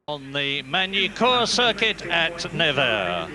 On the Magny-Cours circuit at Nevers.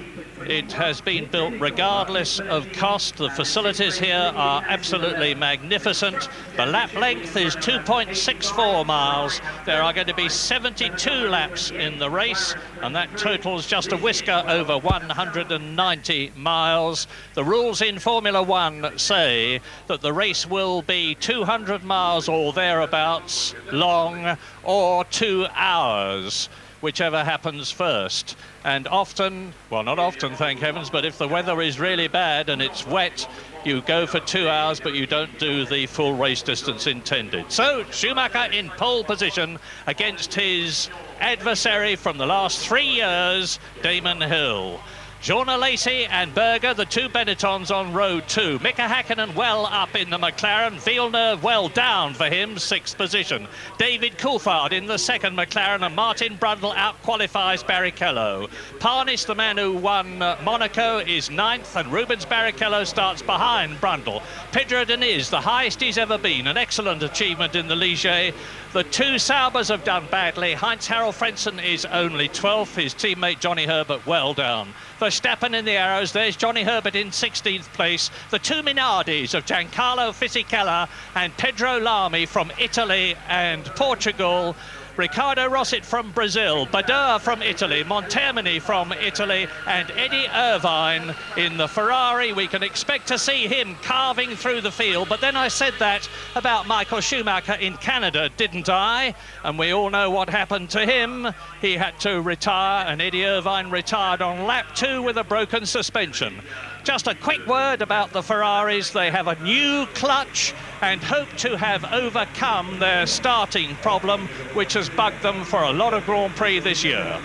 It has been built regardless of cost. The facilities here are absolutely magnificent. The lap length is 2.64 miles. There are going to be 72 laps in the race, and that totals just a whisker over 190 miles. The rules in Formula One say that the race will be 200 miles or thereabouts long, or 2 hours, whichever happens first. And often, well, not often, thank heavens, but if the weather is really bad and it's wet, you go for 2 hours, but you don't do the full race distance intended. So Schumacher in pole position against his adversary from the last 3 years, Damon Hill. Alesi and Berger, the two Benettons on row 2. Mika Häkkinen well up in the McLaren. Villeneuve well down for him, 6th position. David Coulthard in the 2nd McLaren, and Martin Brundle out-qualifies Barrichello. Parnis, the man who won Monaco, is 9th, and Rubens Barrichello starts behind Brundle. Pedro Diniz, the highest he's ever been, an excellent achievement in the Ligier. The two Saubers have done badly. Heinz-Harald Frentzen is only 12th. His teammate Johnny Herbert well down. Verstappen in the arrows. There's Johnny Herbert in 16th place. The two Minardis of Giancarlo Fisichella and Pedro Lamy from Italy and Portugal. Ricardo Rosset from Brazil, Badoer from Italy, Montermini from Italy, and Eddie Irvine in the Ferrari. We can expect to see him carving through the field, but then I said that about Michael Schumacher in Canada, didn't I? And we all know what happened to him. He had to retire, and Eddie Irvine retired on lap 2 with a broken suspension. Just a quick word about the Ferraris. They have a new clutch and hope to have overcome their starting problem, which has bugged them for a lot of Grand Prix this year.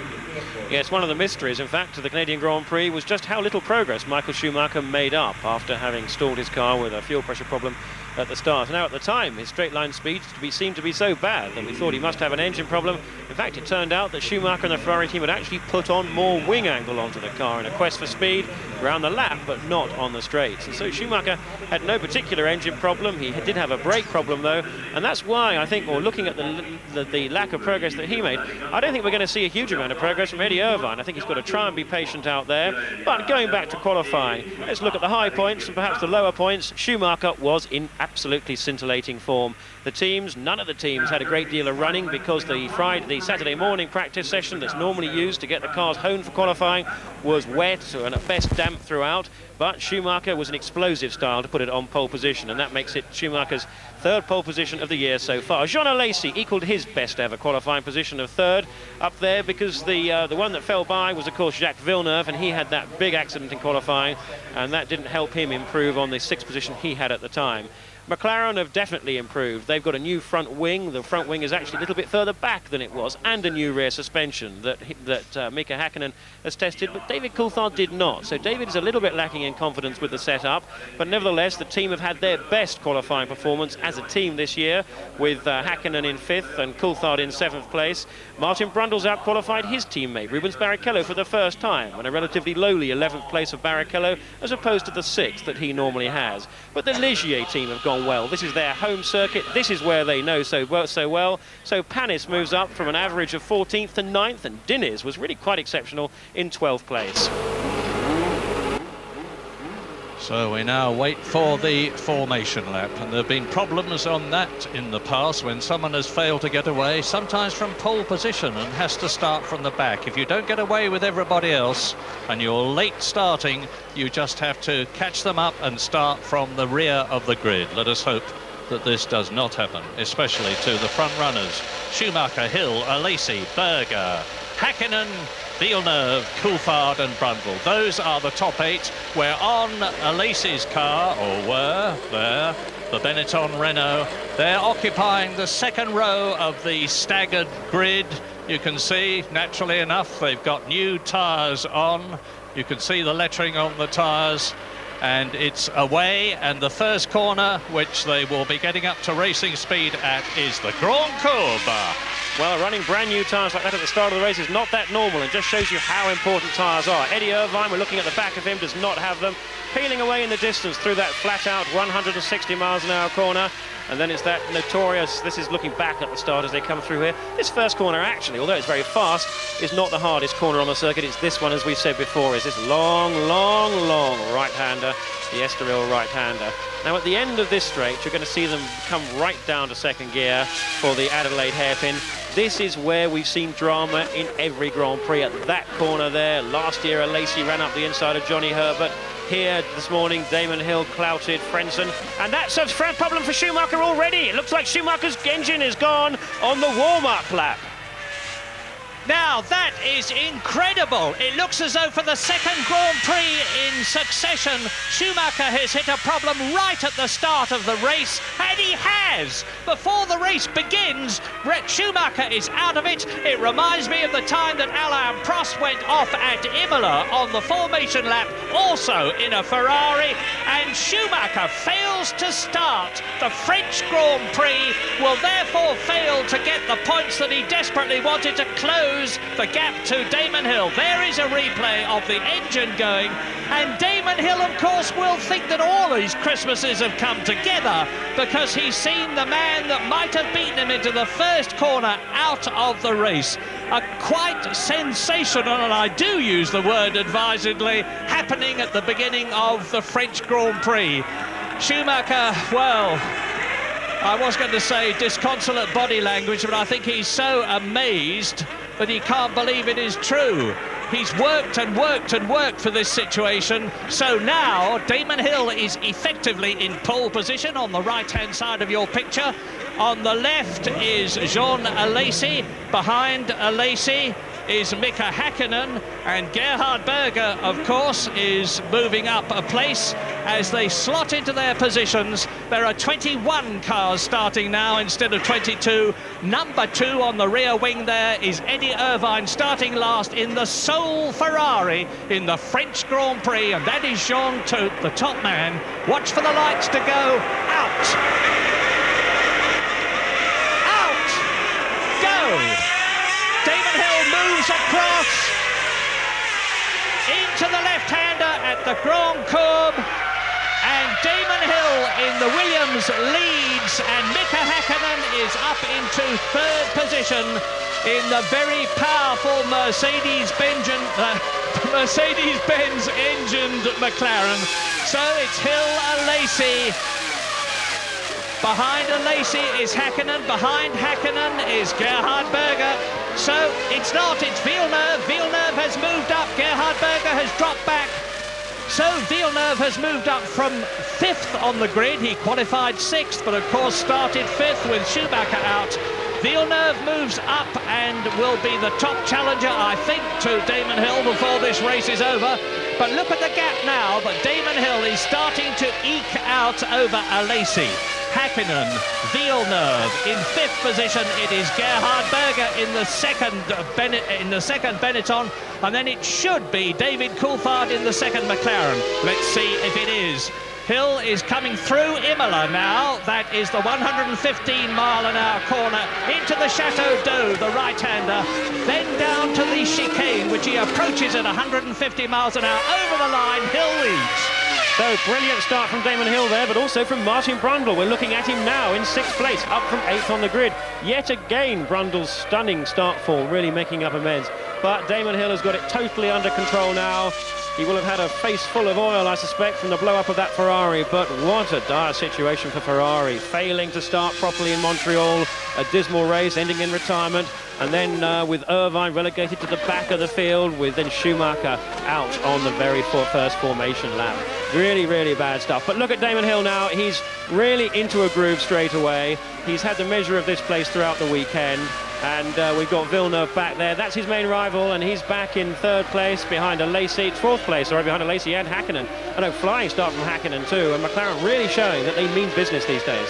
Yes, one of the mysteries, in fact, to the Canadian Grand Prix was just how little progress Michael Schumacher made up after having stalled his car with a fuel pressure problem at the start. Now, at the time, his straight-line speed seemed to be so bad that we thought he must have an engine problem. In fact, it turned out that Schumacher and the Ferrari team had actually put on more wing angle onto the car in a quest for speed around the lap, but not on the straights. And so Schumacher had no particular engine problem. He did have a brake problem, though, and that's why I think, or looking at the lack of progress that he made, I don't think we're going to see a huge amount of progress from Eddie Irvine. I think he's got to try and be patient out there. But going back to qualifying, let's look at the high points and perhaps the lower points. Schumacher was in absolutely scintillating form. The teams, none of the teams had a great deal of running because the Saturday morning practice session that's normally used to get the cars home for qualifying was wet and at best damp throughout. But Schumacher was an explosive style to put it on pole position, and that makes it Schumacher's 3rd pole position of the year so far. Jean Alesi equalled his best ever qualifying position of 3rd up there, because the one that fell by was, of course, Jacques Villeneuve, and he had that big accident in qualifying, and that didn't help him improve on the 6th position he had at the time. McLaren have definitely improved. They've got a new front wing. The front wing is actually a little bit further back than it was, and a new rear suspension that Mika Häkkinen has tested, but David Coulthard did not. So David is a little bit lacking in confidence with the setup, but nevertheless, the team have had their best qualifying performance as a team this year, with Häkkinen in 5th and Coulthard in 7th place. Martin Brundle's out-qualified his teammate, Rubens Barrichello, for the first time, and a relatively lowly 11th place of Barrichello, as opposed to the 6th that he normally has. But the Ligier team have gone well. This is their home circuit. This is where they know so well. So Panis moves up from an average of 14th to 9th, and Diniz was really quite exceptional in 12th place. So we now wait for the formation lap, and there have been problems on that in the past when someone has failed to get away, sometimes from pole position, and has to start from the back. If you don't get away with everybody else and you're late starting, you just have to catch them up and start from the rear of the grid. Let us hope that this does not happen, especially to the front runners: Schumacher, Hill, Alesi, Berger, Häkkinen, Villeneuve, Coulthard and Brundle. Those are the top 8. We're on Alesi's car, or were there, the Benetton-Renault. They're occupying the 2nd row of the staggered grid. You can see, naturally enough, they've got new tyres on. You can see the lettering on the tyres. and it's away, and the first corner, which they will be getting up to racing speed at, is the Grand Courbe. Well, running brand new tyres like that at the start of the race is not that normal, and just shows you how important tyres are. Eddie Irvine, we're looking at the back of him, does not have them. Peeling away in the distance through that flat-out 160 miles an hour corner. And then it's that notorious, this is looking back at the start as they come through here. This first corner actually, although it's very fast, is not the hardest corner on the circuit. It's this one, as we've said before, is this long right-hander, the Estoril right-hander. Now at the end of this straight, you're going to see them come right down to second gear for the Adelaide hairpin. This is where we've seen drama in every Grand Prix, at that corner there. Last year, Alesi ran up the inside of Johnny Herbert. Here this morning, Damon Hill clouted Frentzen, and that's a problem for Schumacher already. It looks like Schumacher's engine is gone on the warm-up lap. Now, that is incredible. It looks as though for the second Grand Prix in succession, Schumacher has hit a problem right at the start of the race, and he has. Before the race begins, Schumacher is out of it. It reminds me of the time that Alain Prost went off at Imola on the formation lap, also in a Ferrari, and Schumacher fails to start. The French Grand Prix will therefore fail to get the points that he desperately wanted to close the gap to Damon Hill. There is a replay of the engine going, and Damon Hill, of course, will think that all these Christmases have come together because he's seen the man that might have beaten him into the first corner out of the race. A quite sensational, and I do use the word advisedly, happening at the beginning of the French Grand Prix. Schumacher, well, I was going to say disconsolate body language, but I think he's so amazed that he can't believe it is true. He's worked and worked and worked for this situation. So now Damon Hill is effectively in pole position on the right-hand side of your picture. On the left is Jean Alesi. Behind Alesi is Mika Häkkinen, and Gerhard Berger, of course, is moving up a place as they slot into their positions. There are 21 cars starting now instead of 22. Number 2 on the rear wing there is Eddie Irvine, starting last in the sole Ferrari in the French Grand Prix, and that is Jean Todt, the top man. Watch for the lights to go out. Out! Go! Damon Hill moves across into the left-hander at the Grand Courbe, and Damon Hill in the Williams leads, and Mika Häkkinen is up into third position in the very powerful Mercedes-Benz engined McLaren. So it's Hill, Alesi. Behind Alesi is Häkkinen. Behind Häkkinen is Gerhard Berger. So it's Villeneuve. Villeneuve has moved up. Gerhard Berger has dropped back. So Villeneuve has moved up from 5th on the grid. He qualified 6th, but of course started 5th with Schumacher out. Villeneuve moves up and will be the top challenger, I think, to Damon Hill before this race is over. But look at the gap now that Damon Hill is starting to eke out over Alesi. Häkkinen, Villeneuve in 5th position. It is Gerhard Berger in the second Benetton, and then it should be David Coulthard in the second McLaren. Let's see if it is. Hill is coming through Imola now. That is the 115-mile-an-hour corner into the Chateau d'Eau, the right-hander, then down to the chicane, which he approaches at 150 miles an hour. Over the line, Hill leads. So brilliant start from Damon Hill there, but also from Martin Brundle. We're looking at him now in 6th place, up from 8th on the grid. Yet again, Brundle's stunning start fall really making up amends. But Damon Hill has got it totally under control now. He will have had a face full of oil, I suspect, from the blow-up of that Ferrari, but what a dire situation for Ferrari. Failing to start properly in Montreal, a dismal race ending in retirement, and then with Irvine relegated to the back of the field, with then Schumacher out on the very first formation lap. Really, really bad stuff. But look at Damon Hill now. He's really into a groove straight away. He's had the measure of this place throughout the weekend. And we've got Villeneuve back there. That's his main rival, and he's back in 3rd place behind Alesi, 4th place, sorry, behind Alesi and Häkkinen. I know, flying start from Häkkinen too, and McLaren really showing that they mean business these days.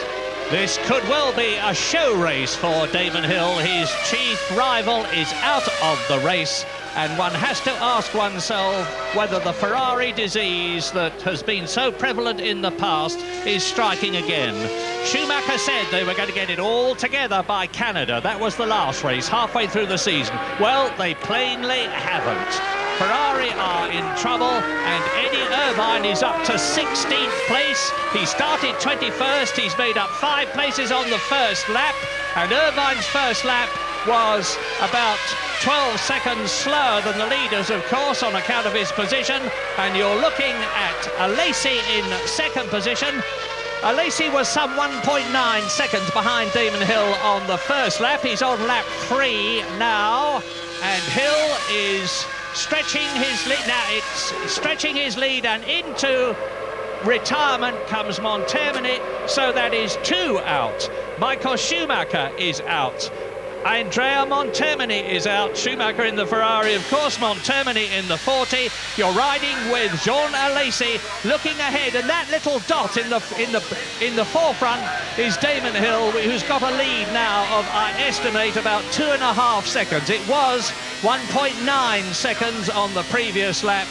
This could well be a show race for Damon Hill. His chief rival is out of the race, and one has to ask oneself whether the Ferrari disease that has been so prevalent in the past is striking again. Schumacher said they were going to get it all together by Canada. That was the last race, halfway through the season. Well, they plainly haven't. Ferrari are in trouble, and Eddie Irvine is up to 16th place. He started 21st. He's made up 5 places on the first lap, and Irvine's first lap was about 12 seconds slower than the leaders, of course, on account of his position. And you're looking at Alesi in second position. Alesi was some 1.9 seconds behind Damon Hill on the first lap. He's on lap 3 now, and Hill is stretching his lead. Now it's stretching his lead, and into retirement comes Montermini, so that is 2 out. Michael Schumacher is out. Andrea Montermini is out. Schumacher in the Ferrari, of course, Montermini in the 40. You're riding with Jean Alesi looking ahead, and that little dot in the forefront is Damon Hill, who's got a lead now of, I estimate, about 2.5 seconds. It was 1.9 seconds on the previous lap.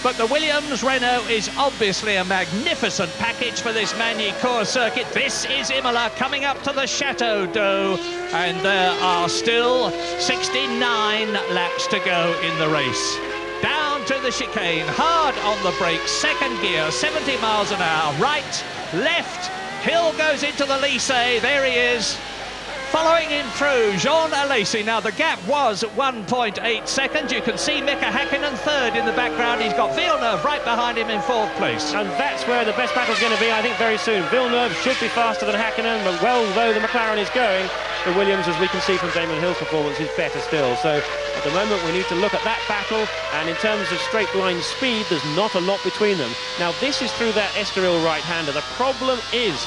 But the Williams-Renault is obviously a magnificent package for this Magny-Cours circuit. This is Imola coming up to the Chateau d'Eau, and there are still 69 laps to go in the race. Down to the chicane, hard on the brakes, second gear, 70 miles an hour, right, left, Hill goes into the Lycée, there he is. Following him through, Jean Alesi. Now, the gap was 1.8 seconds. You can see Mika Häkkinen third in the background. He's got Villeneuve right behind him in 4th place. And that's where the best battle's going to be, I think, very soon. Villeneuve should be faster than Häkkinen, but well, though the McLaren is going, the Williams, as we can see from Damon Hill's performance, is better still. So, at the moment, we need to look at that battle, and in terms of straight line speed, there's not a lot between them. Now, this is through that Estoril right-hander. The problem is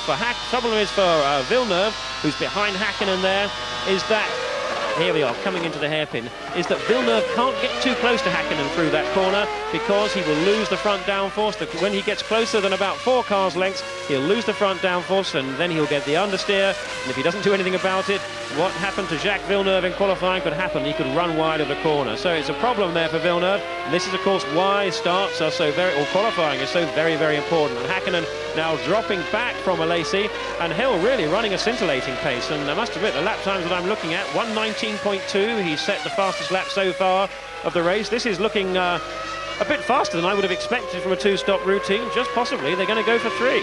for Villeneuve, who's behind Häkkinen there, is that, here we are, coming into the hairpin, is that Villeneuve can't get too close to Häkkinen through that corner because he will lose the front downforce. When he gets closer than about 4 cars lengths, he'll lose the front downforce, and then he'll get the understeer. And if he doesn't do anything about it, what happened to Jacques Villeneuve in qualifying could happen. He could run wide of the corner. So it's a problem there for Villeneuve. And this is, of course, why starts are so qualifying is so very, very important. And Häkkinen now dropping back from Alesi, and Hill really running a scintillating pace. And I must admit, the lap times that I'm looking at, 1:19.2, he's set the fastest lap so far of the race. This is looking a bit faster than I would have expected from a 2-stop routine. Just possibly they're going to go for 3.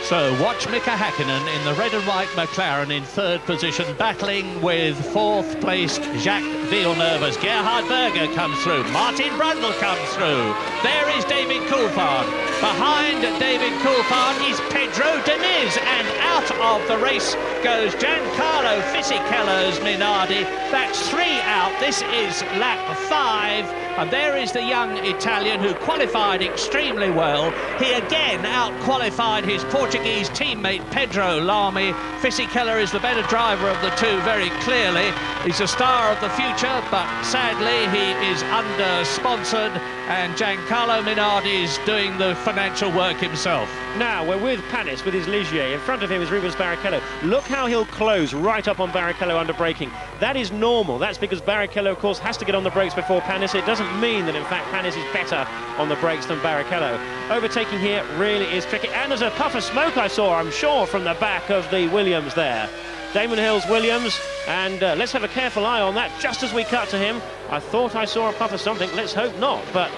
So watch Mika Häkkinen in the red and white McLaren in 3rd position, battling with 4th place Jacques Villeneuve as Gerhard Berger comes through. Martin Brundle comes through. There is David Coulthard. Behind David Coulthard is Pedro Diniz, and out of the race goes Giancarlo Fisichella's Minardi. That's 3 out. This is lap 5, and there is the young Italian who qualified extremely well. He again out-qualified his Portuguese teammate Pedro Lamy. Fisichella is the better driver of the two, very clearly. He's a star of the future, but sadly he is under-sponsored, and Giancarlo Minardi is doing the financial work himself. Now we're with Panis with his Ligier. In front of him is Rubens Barrichello. Look how he'll close right up on Barrichello under braking. That is normal. That's because Barrichello, of course, has to get on the brakes before Panis. It doesn't mean that, in fact, Panis is better on the brakes than Barrichello. Overtaking here really is tricky. And there's a puff of smoke I saw, I'm sure, from the back of the Williams there. Damon Hill's Williams, and let's have a careful eye on that just as we cut to him. I thought I saw a puff of something. Let's hope not, but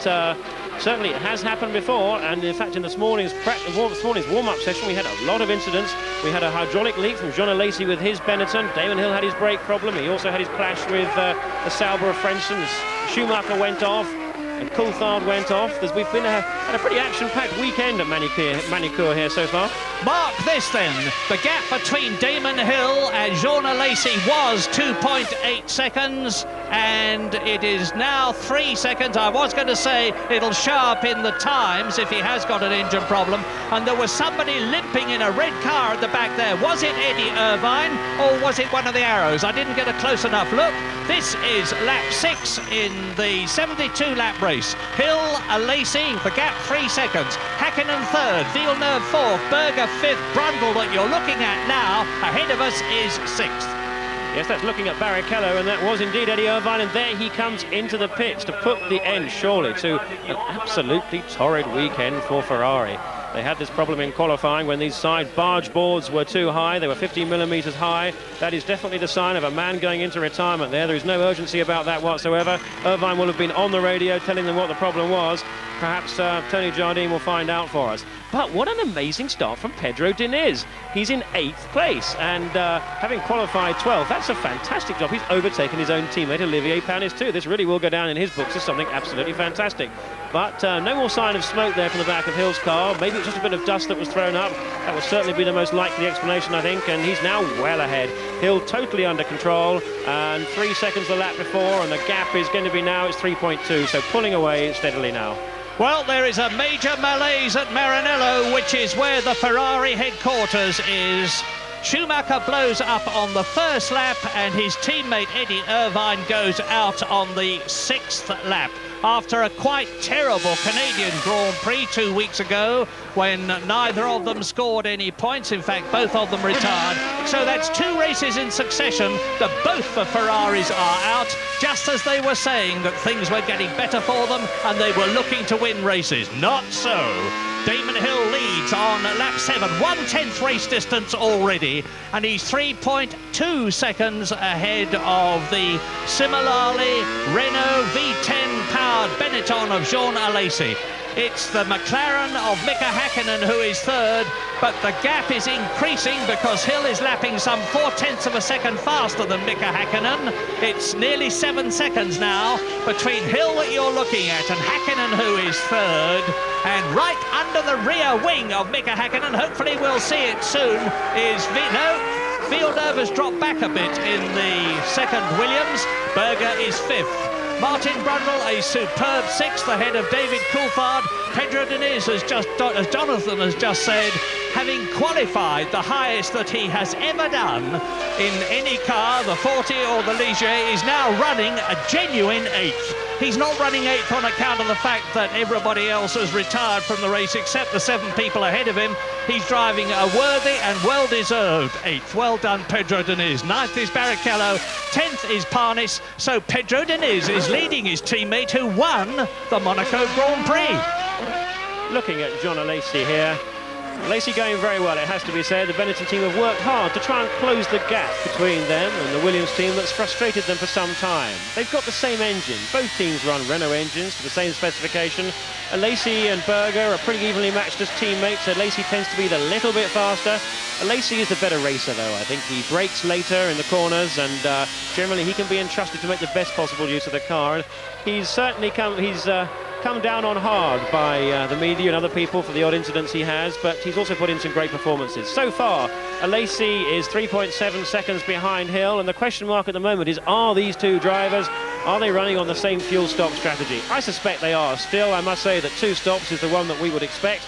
certainly it has happened before. And in fact, in this morning's warm-up session, we had a lot of incidents. We had a hydraulic leak from Jean Alesi with his Benetton. Damon Hill had his brake problem. He also had his clash with the Sauber of Frentzen. Schumacher went off, and Coulthard went off. We've been had a pretty action-packed weekend at Magny-Cours here so far. Mark this then. The gap between Damon Hill and Jean Alesi was 2.8 seconds, and it is now 3 seconds. I was going to say it'll show up in the times if he has got an engine problem. And there was somebody limping in a red car at the back there. Was it Eddie Irvine, or was it one of the Arrows? I didn't get a close enough look. This is lap 6 in the 72-lap race. Hill, Alesi, the gap 3 seconds. Häkkinen third, Villeneuve fourth, Berger Schumacher 5th, Brundle that you're looking at now, ahead of us is 6th. Yes, that's looking at Barrichello, and that was indeed Eddie Irvine, and there he comes into the pits to put the end, surely, to an absolutely torrid weekend for Ferrari. They had this problem in qualifying when these side barge boards were too high. They were 15 millimeters high. That is definitely the sign of a man going into retirement there. There is no urgency about that whatsoever. Irvine will have been on the radio telling them what the problem was. Perhaps Tony Jardine will find out for us. But what an amazing start from Pedro Diniz. He's in 8th place, and having qualified 12th, that's a fantastic job. He's overtaken his own teammate Olivier Panis too. This really will go down in his books as something absolutely fantastic. But no more sign of smoke there from the back of Hill's car. Maybe it's just a bit of dust that was thrown up. That would certainly be the most likely explanation, I think, and he's now well ahead. Hill totally under control, and 3 seconds the lap before, and the gap is going to be now, it's 3.2, so pulling away steadily now. Well, there is a major malaise at Maranello, which is where the Ferrari headquarters is. Schumacher blows up on the first lap, and his teammate Eddie Irvine goes out on the 6th lap. After a quite terrible Canadian Grand Prix 2 weeks ago, when neither of them scored any points. In fact, both of them retired. So that's 2 races in succession that both the Ferraris are out, just as they were saying that things were getting better for them and they were looking to win races. Not so. Damon Hill leads on lap 7, 1/10 race distance already, and he's 3.2 seconds ahead of the similarly Renault V10 powered Benetton of Jean Alesi. It's the McLaren of Mika Häkkinen who is 3rd, but the gap is increasing because Hill is lapping some 0.4 of a second faster than Mika Häkkinen. It's nearly 7 seconds now between Hill that you're looking at and Häkkinen who is 3rd. And right under the rear wing of Mika Häkkinen, hopefully we'll see it soon, is Villeneuve has dropped back a bit in the 2nd Williams. Berger is 5th. Martin Brundle, a superb 6th ahead of David Coulthard. Pedro Diniz, as Jonathan has just said, having qualified the highest that he has ever done in any car, the 40 or the Ligier, is now running a genuine 8th. He's not running 8th on account of the fact that everybody else has retired from the race except the 7 people ahead of him. He's driving a worthy and well-deserved 8th. Well done, Pedro Diniz. 9th is Barrichello, 10th is Panis. So Pedro Diniz is leading his teammate who won the Monaco Grand Prix. Looking at John Alesi here. Alesi going very well, it has to be said. The Benetton team have worked hard to try and close the gap between them and the Williams team that's frustrated them for some time. They've got the same engine. Both teams run Renault engines to the same specification. Alesi and Berger are pretty evenly matched as teammates. Alesi tends to be the little bit faster. Alesi is the better racer, though. I think he brakes later in the corners, and generally he can be entrusted to make the best possible use of the car. And he's certainly come down on hard by the media and other people for the odd incidents he has, but he's also put in some great performances. So far, Alesi is 3.7 seconds behind Hill, and the question mark at the moment is, are these 2 drivers, are they running on the same fuel stop strategy? I suspect they are. Still, I must say that 2 stops is the one that we would expect,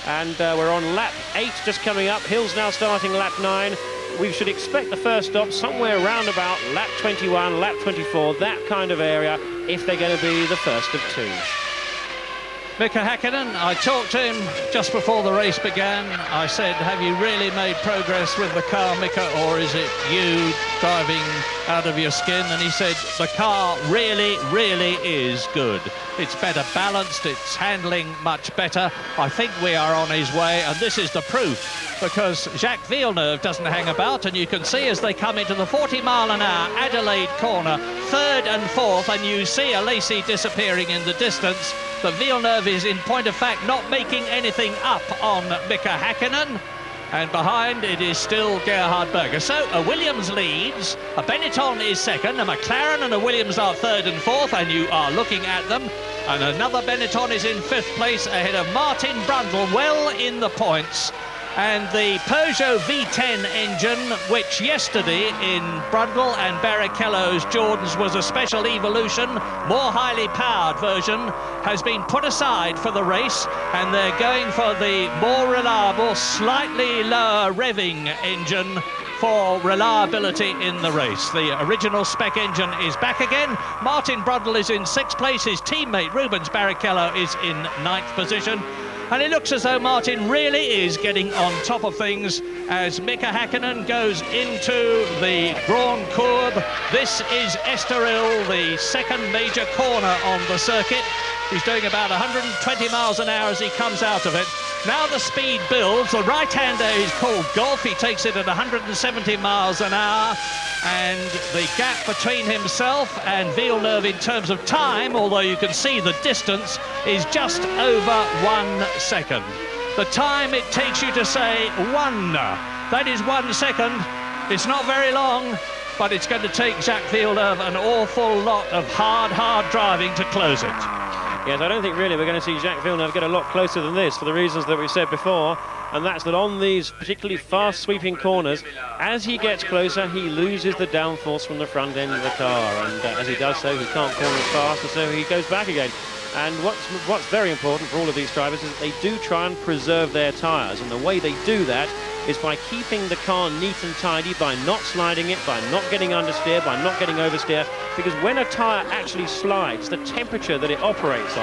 and we're on lap 8 just coming up. Hill's now starting lap 9. We should expect the first stop somewhere around about lap 21, lap 24, that kind of area, if they're going to be the first of 2. Mika Häkkinen, I talked to him just before the race began. I said, have you really made progress with the car, Mika, or is it you driving out of your skin? And he said, the car really, really is good. It's better balanced, it's handling much better. I think we are on his way, and this is the proof, because Jacques Villeneuve doesn't hang about, and you can see as they come into the 40-mile-an-hour Adelaide corner, 3rd and 4th, and you see Alesi disappearing in the distance. But Villeneuve is, in point of fact, not making anything up on Mika Häkkinen. And behind it is still Gerhard Berger. So a Williams leads, a Benetton is 2nd, a McLaren and a Williams are 3rd and 4th, and you are looking at them. And another Benetton is in 5th place ahead of Martin Brundle, well in the points. And the Peugeot V10 engine, which yesterday in Brundle and Barrichello's Jordans was a special evolution, more highly powered version, has been put aside for the race, and they're going for the more reliable, slightly lower revving engine for reliability in the race. The original spec engine is back again. Martin Brundle is in 6th place. His teammate Rubens Barrichello is in 9th position. And it looks as though Martin really is getting on top of things as Mika Häkkinen goes into the Grand Courbe. This is Estoril, the second major corner on the circuit. He's doing about 120 miles an hour as he comes out of it. Now the speed builds. The right-hander is called Golf. He takes it at 170 miles an hour. And the gap between himself and Villeneuve in terms of time, although you can see the distance, is just over 1 second. The time it takes you to say one, that is 1 second. It's not very long, but it's going to take Jacques Villeneuve an awful lot of hard driving to close it. Yes, I don't think really we're going to see Jacques Villeneuve get a lot closer than this for the reasons that we said before, and that's that on these particularly fast sweeping corners, as he gets closer, he loses the downforce from the front end of the car, and as he does so, he can't corner as fast, and so he goes back again. And what's very important for all of these drivers is that they do try and preserve their tyres, and the way they do that is by keeping the car neat and tidy, by not sliding it, by not getting understeer, by not getting oversteer, because when a tyre actually slides, the temperature that it operates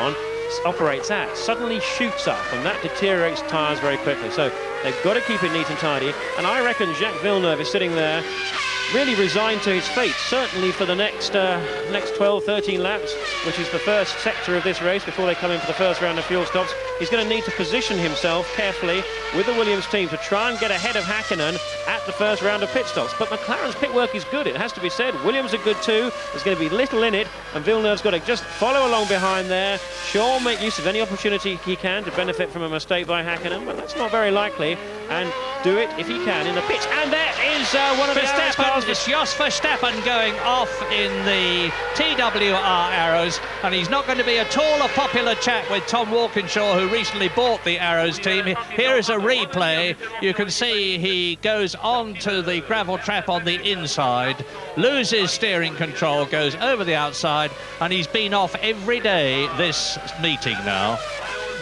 at suddenly shoots up, and that deteriorates tyres very quickly. So they've got to keep it neat and tidy, and I reckon Jacques Villeneuve is sitting there really resigned to his fate, certainly for the next 12, 13 laps, which is the first sector of this race before they come in for the first round of fuel stops. He's going to need to position himself carefully with the Williams team to try and get ahead of Häkkinen at the first round of pit stops. But McLaren's pit work is good, it has to be said. Williams are good too. There's going to be little in it, and Villeneuve's got to just follow along behind there. Sure, make use of any opportunity he can to benefit from a mistake by Häkkinen, but that's not very likely, and do it if he can in the pits. And there is one of the cars. It's Jos Verstappen going off in the TWR Arrows, and he's not going to be at all a popular chap with Tom Walkinshaw, who recently bought the Arrows team. Here is a replay. You can see he goes on to the gravel trap on the inside, loses steering control, goes over the outside, and he's been off every day this meeting now.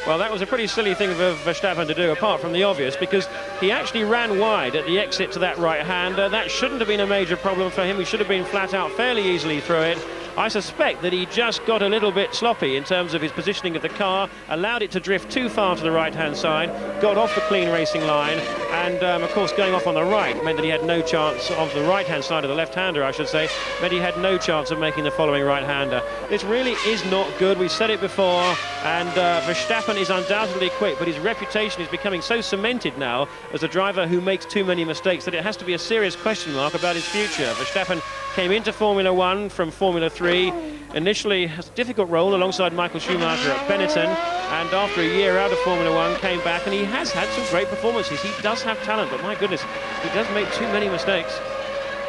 Well, that was a pretty silly thing for Verstappen to do, apart from the obvious, because he actually ran wide at the exit to that right-hander. That shouldn't have been a major problem for him. He should have been flat out fairly easily through it. I suspect that he just got a little bit sloppy in terms of his positioning of the car, allowed it to drift too far to the right-hand side, got off the clean racing line, and of course going off on the right meant that he had no chance of the right-hand side of the left-hander, I should say, meant he had no chance of making the following right-hander. This really is not good. We've said it before, and Verstappen is undoubtedly quick, but his reputation is becoming so cemented now as a driver who makes too many mistakes that it has to be a serious question mark about his future. Verstappen came into Formula 1 from Formula 3, initially has a difficult role alongside Michael Schumacher at Benetton, and after a year out of Formula 1 came back, and he has had some great performances. He does have talent, but my goodness, he does make too many mistakes.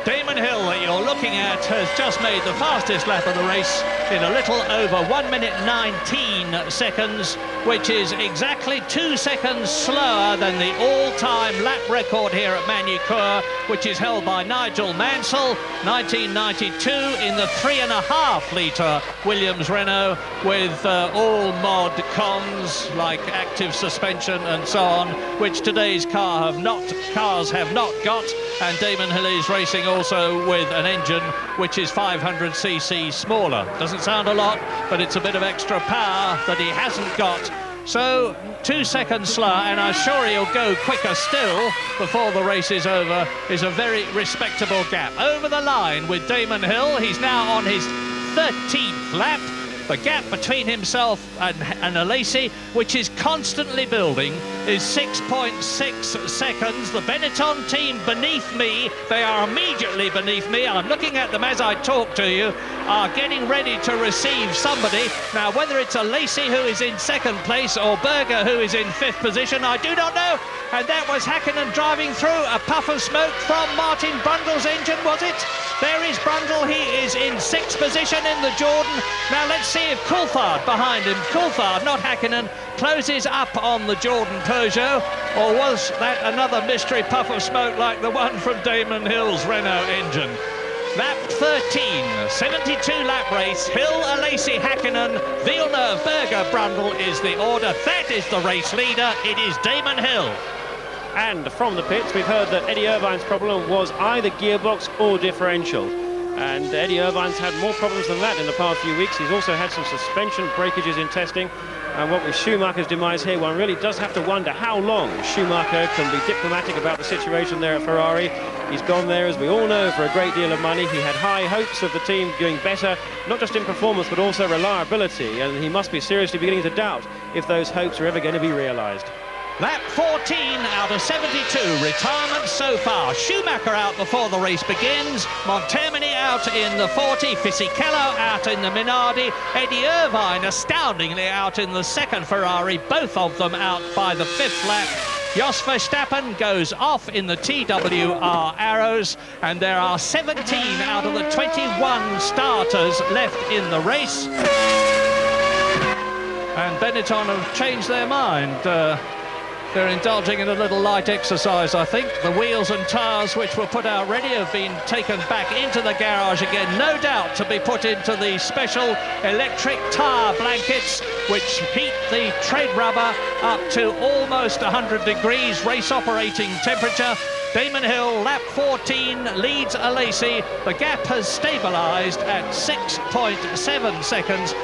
Damon Hill, that you're looking at, has just made the fastest lap of the race in a little over 1 minute 19 seconds, which is exactly 2 seconds slower than the all-time lap record here at Magny-Cours, which is held by Nigel Mansell, 1992, in the 3.5-litre Williams-Renault with all mod cons like active suspension and so on, which today's cars have not got, and Damon Hill is racing also with an engine which is 500cc smaller. Doesn't sound a lot, but it's a bit of extra power that he hasn't got. So 2 seconds slower, and I'm sure he'll go quicker still before the race is over, is a very respectable gap. Over the line with Damon Hill, he's now on his 13th lap. The gap between himself and Alesi, which is constantly building, is 6.6 seconds. The Benetton team beneath me, they are immediately beneath me. I'm looking at them as I talk to you, are getting ready to receive somebody. Now, whether it's Alesi who is in second place or Berger who is in fifth position, I do not know. And that was Häkkinen driving through. A puff of smoke from Martin Brundle's engine, was it? There is Brundle, he is in sixth position in the Jordan. Now let's see if Coulthard behind him, Coulthard, not Häkkinen, closes up on the Jordan Peugeot, or was that another mystery puff of smoke like the one from Damon Hill's Renault engine? Lap 13, 72-lap race, Hill, Alesi, Häkkinen, Villeneuve, Berger, Brundle is the order. That is the race leader, it is Damon Hill. And from the pits, we've heard that Eddie Irvine's problem was either gearbox or differential. And Eddie Irvine's had more problems than that in the past few weeks. He's also had some suspension breakages in testing. And what with Schumacher's demise here, one really does have to wonder how long Schumacher can be diplomatic about the situation there at Ferrari. He's gone there, as we all know, for a great deal of money. He had high hopes of the team doing better, not just in performance, but also reliability. And he must be seriously beginning to doubt if those hopes are ever going to be realised. Lap 14 out of 72, retirement so far. Schumacher out before the race begins, Montermini out in the 40, Fisichella out in the Minardi, Eddie Irvine astoundingly out in the second Ferrari, both of them out by the 5th lap. Jos Verstappen goes off in the TWR Arrows, and there are 17 out of the 21 starters left in the race. And Benetton have changed their mind. They're indulging in a little light exercise, I think. The wheels and tyres which were put out ready have been taken back into the garage again, no doubt to be put into the special electric tyre blankets which heat the tread rubber up to almost 100 degrees race operating temperature. Damon Hill, lap 14, leads Alesi. The gap has stabilised at 6.7 seconds.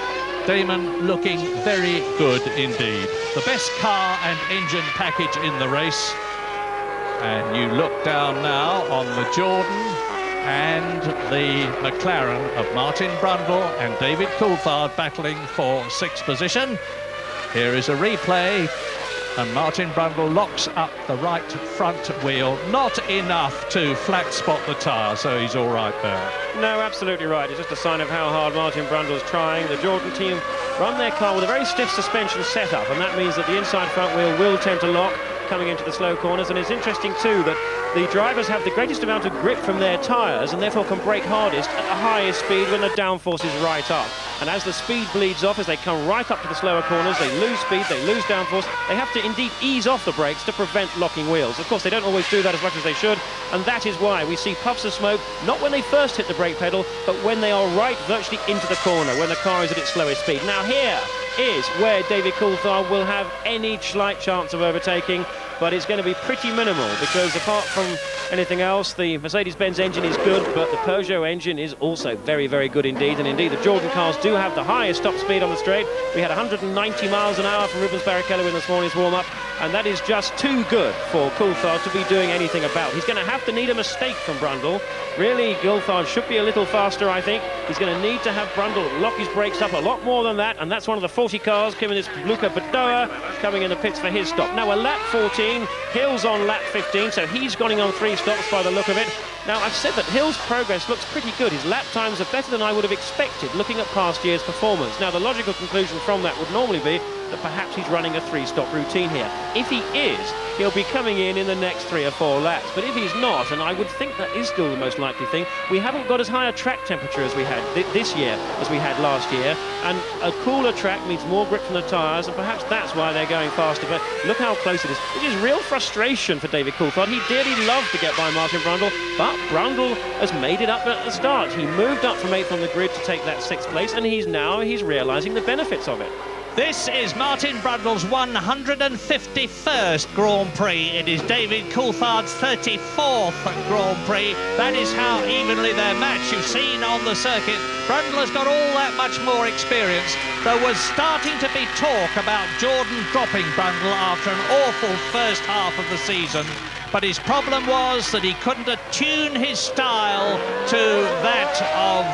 Damon looking very good indeed. The best car and engine package in the race. And you look down now on the Jordan and the McLaren of Martin Brundle and David Coulthard battling for 6th position. Here is a replay, and Martin Brundle locks up the right front wheel. Not enough to flat spot the tyre, so he's all right there. No, absolutely right. It's just a sign of how hard Martin Brundle's trying. The Jordan team run their car with a very stiff suspension setup, and that means that the inside front wheel will tend to lock coming into the slow corners. And it's interesting too that the drivers have the greatest amount of grip from their tyres and therefore can brake hardest at the highest speed when the downforce is right up. And as the speed bleeds off, as they come right up to the slower corners, they lose speed, they lose downforce. They have to indeed ease off the brakes to prevent locking wheels. Of course, they don't always do that as much as they should, and that is why we see puffs of smoke, not when they first hit the brake pedal, but when they are right virtually into the corner, when the car is at its slowest speed. Now here is where David Coulthard will have any slight chance of overtaking, but it's going to be pretty minimal, because apart from anything else, the Mercedes-Benz engine is good, but the Peugeot engine is also very, very good indeed. And indeed, the Jordan cars do have the highest top speed on the straight. We had 190 miles an hour from Rubens Barrichello in this morning's warm-up, and that is just too good for Coulthard to be doing anything about. He's going to have to need a mistake from Brundle. Really, Coulthard should be a little faster, I think. He's going to need to have Brundle lock his brakes up a lot more than that, and that's one of the 40 cars, Kiminis Luca Badoa, coming in the pits for his stop. Now, a lap 14, Hill's on lap 15, so he's gone on 3 stops by the look of it. Now, I've said that Hill's progress looks pretty good. His lap times are better than I would have expected, looking at past year's performance. Now, the logical conclusion from that would normally be that perhaps he's running a 3-stop routine here. If he is, he'll be coming in the next 3 or 4 laps. But if he's not, and I would think that is still the most likely thing, we haven't got as high a track temperature as we had this year as we had last year, and a cooler track means more grip from the tyres, and perhaps that's why they're going faster. But look how close it is. It is real frustration for David Coulthard. He dearly loved to get by Martin Brundle, but Brundle has made it up at the start. He moved up from 8th on the grid to take that 6th place, and he's realising the benefits of it. This is Martin Brundle's 151st Grand Prix. It is David Coulthard's 34th Grand Prix. That is how evenly they're matched. You've seen on the circuit, Brundle has got all that much more experience. There was starting to be talk about Jordan dropping Brundle after an awful first half of the season. But his problem was that he couldn't attune his style to that of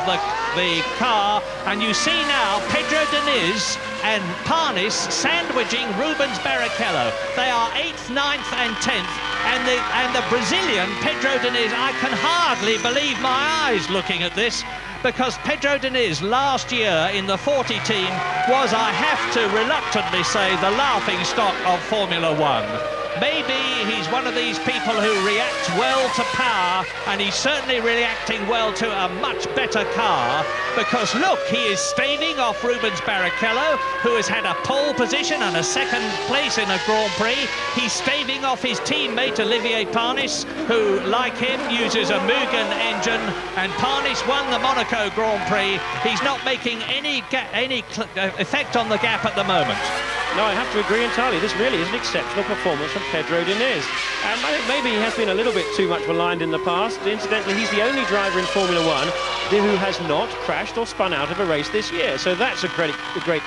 the car. And you see now Pedro Diniz and Parnis sandwiching Rubens Barrichello. They are 8th, 9th and 10th. And the Brazilian, Pedro Diniz, I can hardly believe my eyes looking at this, because Pedro Diniz last year in the 40 team was, I have to reluctantly say, the laughing stock of Formula One. Maybe he's one of these people who reacts well to power, and he's certainly reacting well to a much better car, because look, he is staving off Rubens Barrichello, who has had a pole position and a 2nd place in a Grand Prix. He's staving off his teammate Olivier Parnis, who, like him, uses a Mugen engine, and Parnis won the Monaco Grand Prix. He's not making any effect on the gap at the moment. No, I have to agree entirely. This really is an exceptional performance from Pedro Diniz. And I think maybe he has been a little bit too much maligned in the past. Incidentally, he's the only driver in Formula One who has not crashed or spun out of a race this year. So that's a great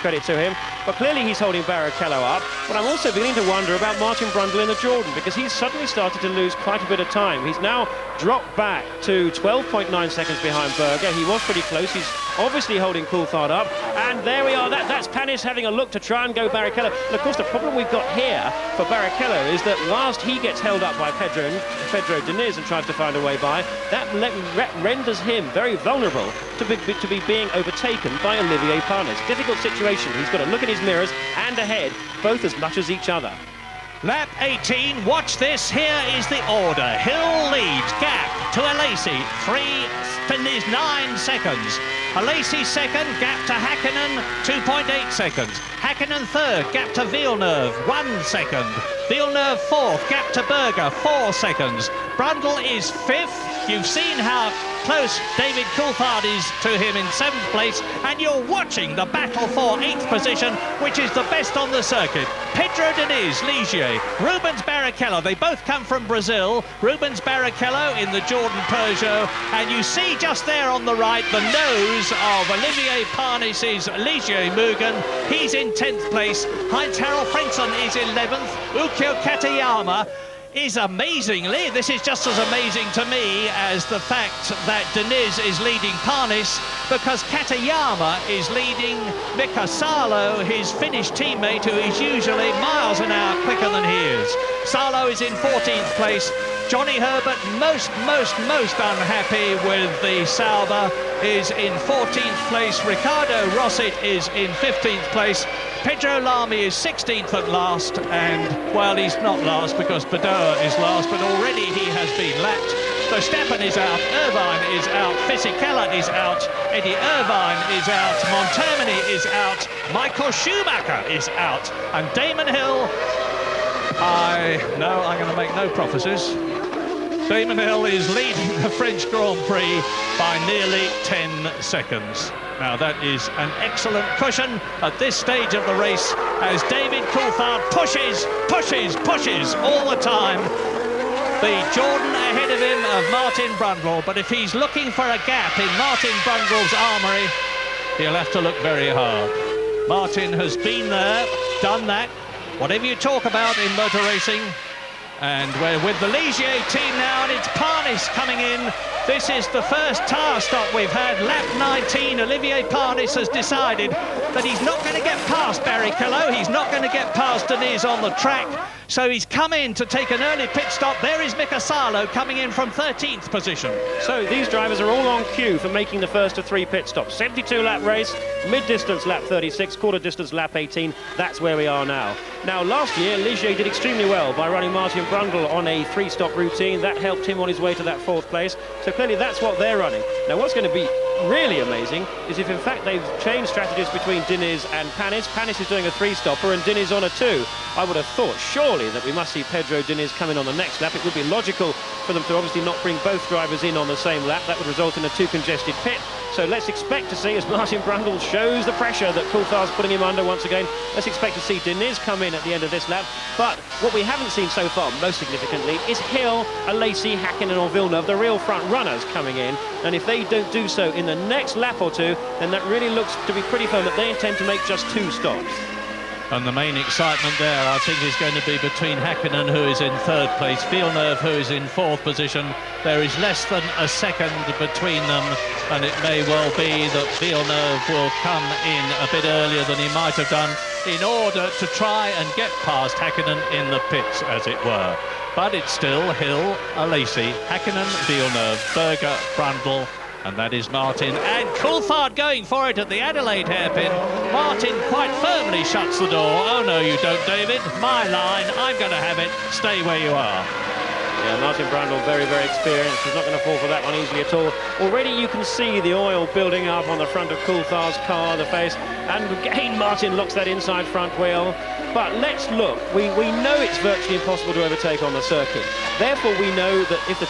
credit to him. But clearly he's holding Barrichello up. But I'm also beginning to wonder about Martin Brundle in the Jordan, because he's suddenly started to lose quite a bit of time. He's now dropped back to 12.9 seconds behind Berger. He was pretty close. He's obviously holding Coulthard up. And there we are. That's Panis having a look to try and go Barrichello. And of course, the problem we've got here for Barrichello is that whilst he gets held up by Pedro Diniz and tries to find a way by, that renders him very vulnerable to be being overtaken by Olivier Panis. Difficult situation. He's got to look at his mirrors and ahead, both as much as each other. Lap 18, watch this, here is the order. Hill leads, gap to Alesi, 9 seconds. Alesi second, gap to Hakkinen, 2.8 seconds. Hakkinen third, gap to Villeneuve, 1 second. Villeneuve fourth, gap to Berger, 4 seconds. Brundle is fifth. You've seen how close David Coulthard is to him in 7th place, and you're watching the battle for 8th position, which is the best on the circuit. Pedro Diniz, Ligier, Rubens Barrichello, they both come from Brazil. Rubens Barrichello in the Jordan Peugeot, and you see just there on the right the nose of Olivier Panis's Ligier Mugen. He's in 10th place. Heinz-Harald Frentzen is 11th. Ukyo Katayama is amazingly, this is just as amazing to me as the fact that Diniz is leading Panis, because Katayama is leading Mika Salo, his Finnish teammate, who is usually miles an hour quicker than he is. Salo is in 14th place. Johnny Herbert, most unhappy with the Sauber, is in 14th place. Ricardo Rossit is in 15th place. Pedro Lamy is 16th at last, and, well, he's not last because Badoa is last, but already he has been lapped. So Steppen is out, Irvine is out, Fisichella is out, Eddie Irvine is out, Montermini is out, Michael Schumacher is out, and Damon Hill, I'm going to make no prophecies. Damon Hill is leading the French Grand Prix by nearly 10 seconds. Now that is an excellent cushion at this stage of the race as David Coulthard pushes all the time. The Jordan ahead of him of Martin Brundle, but if he's looking for a gap in Martin Brundle's armoury, he'll have to look very hard. Martin has been there, done that, whatever you talk about in motor racing. And we're with the Ligier team now, and it's Panis coming in. This is the first tyre stop we've had. Lap 19, Olivier Panis has decided that he's not going to get past Barrichello. He's not going to get past Diniz on the track. So he's come in to take an early pit stop. There is Mika Salo coming in from 13th position. So these drivers are all on cue for making the first of 3 pit stops. 72-lap race, mid-distance lap 36, quarter-distance lap 18. That's where we are now. Now, last year, Ligier did extremely well by running Martin Brundle on a 3-stop routine. That helped him on his way to that 4th place. So clearly that's what they're running. Now, what's going to be really amazing is if in fact they've changed strategies between Diniz and Panis. Panis is doing a 3-stopper and Diniz on a 2. I would have thought surely that we must see Pedro Diniz come in on the next lap. It would be logical for them to obviously not bring both drivers in on the same lap. That would result in a too congested pit. So let's expect to see, as Martin Brundle shows the pressure that Coulthard's putting him under once again, let's expect to see Diniz come in at the end of this lap. But what we haven't seen so far, most significantly, is Hill, Alesi, Hakkinen or Villeneuve, the real front runners coming in. And if they don't do so in the next lap or 2, then that really looks to be pretty firm that they intend to make just 2 stops. And the main excitement there, I think, is going to be between Hakkinen, who is in 3rd place, Villeneuve, who is in 4th position. There is less than a second between them, and it may well be that Villeneuve will come in a bit earlier than he might have done in order to try and get past Hakkinen in the pits, as it were. But it's still Hill, Alesi, Hakkinen, Villeneuve, Berger, Brundle, and that is Martin. And Coulthard going for it at the Adelaide hairpin. Martin quite firmly shuts the door. Oh, no, you don't, David. My line. I'm going to have it. Stay where you are. Yeah, Martin Brundle, very, very experienced. He's not going to fall for that one easily at all. Already you can see the oil building up on the front of Coulthard's car, the face, and again Martin locks that inside front wheel. But let's look. We know it's virtually impossible to overtake on the circuit. Therefore, we know that if the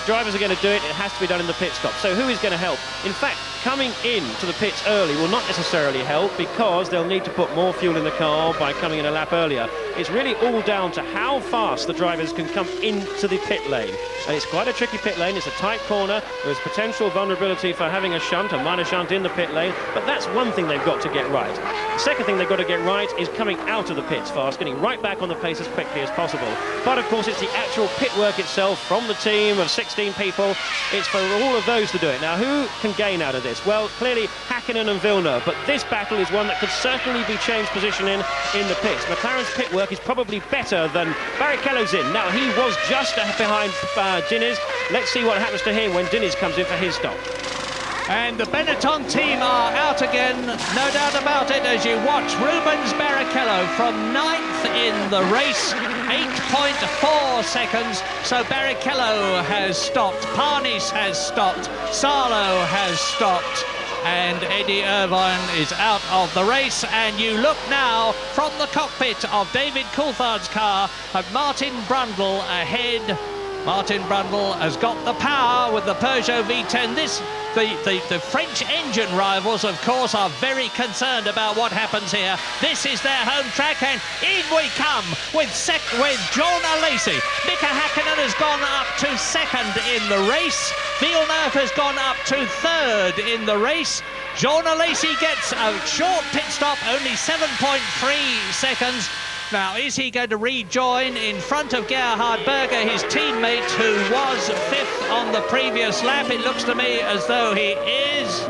drivers are going to do it, it has to be done in the pit stop. So who is going to help? In fact, coming in to the pits early will not necessarily help, because they'll need to put more fuel in the car by coming in a lap earlier. It's really all down to how fast the drivers can come into the pit lane. And it's quite a tricky pit lane. It's a tight corner. There's potential vulnerability for having a shunt, a minor shunt in the pit lane. But that's one thing they've got to get right. The second thing they've got to get right is coming out of the pits fast, getting right back on the pace as quickly as possible. But of course, it's the actual pit work itself from the team of 16 people. It's for all of those to do it. Now, who can gain out of this? Well, clearly Häkkinen and Villeneuve, but this battle is one that could certainly be changed positioning in the pits. McLaren's pit work is probably better than Barrichello's in. Now, he was just behind Diniz. Let's see what happens to him when Diniz comes in for his stop. And the Benetton team are out again, no doubt about it, as you watch Rubens Barrichello from 9th in the race, 8.4 seconds. So Barrichello has stopped, Parnis has stopped, Salo has stopped, and Eddie Irvine is out of the race. And you look now from the cockpit of David Coulthard's car at Martin Brundle ahead. Martin Brundle has got the power with the Peugeot V10. The French engine rivals, of course, are very concerned about what happens here. This is their home track, and in we come with John Alesi. Mika Häkkinen has gone up to 2nd in the race. Villeneuve has gone up to 3rd in the race. John Alesi gets a short pit stop, only 7.3 seconds. Now, is he going to rejoin in front of Gerhard Berger, his teammate, who was 5th on the previous lap? It looks to me as though he is.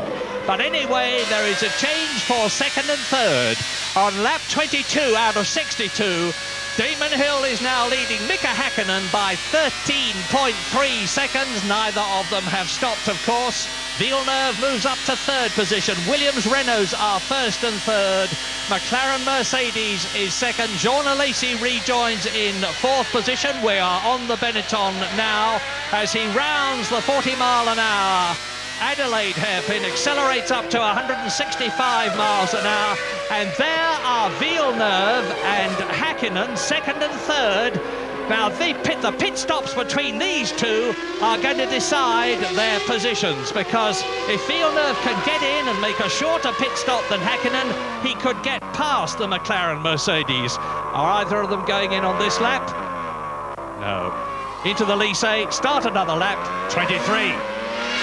But anyway, there is a change for 2nd and 3rd. On lap 22 out of 62, Damon Hill is now leading Mika Häkkinen by 13.3 seconds. Neither of them have stopped, of course. Villeneuve moves up to 3rd position. Williams-Renault are 1st and 3rd. McLaren Mercedes is 2nd. Jean Alesi rejoins in 4th position. We are on the Benetton now as he rounds the 40-mile-an-hour Adelaide hairpin, accelerates up to 165 miles an hour, and there are Villeneuve and Häkkinen, 2nd and 3rd. Now, the pit stops between these two are going to decide their positions, because if Villeneuve can get in and make a shorter pit stop than Häkkinen, he could get past the McLaren Mercedes. Are either of them going in on this lap? No. Into the Lycée, start another lap, 23.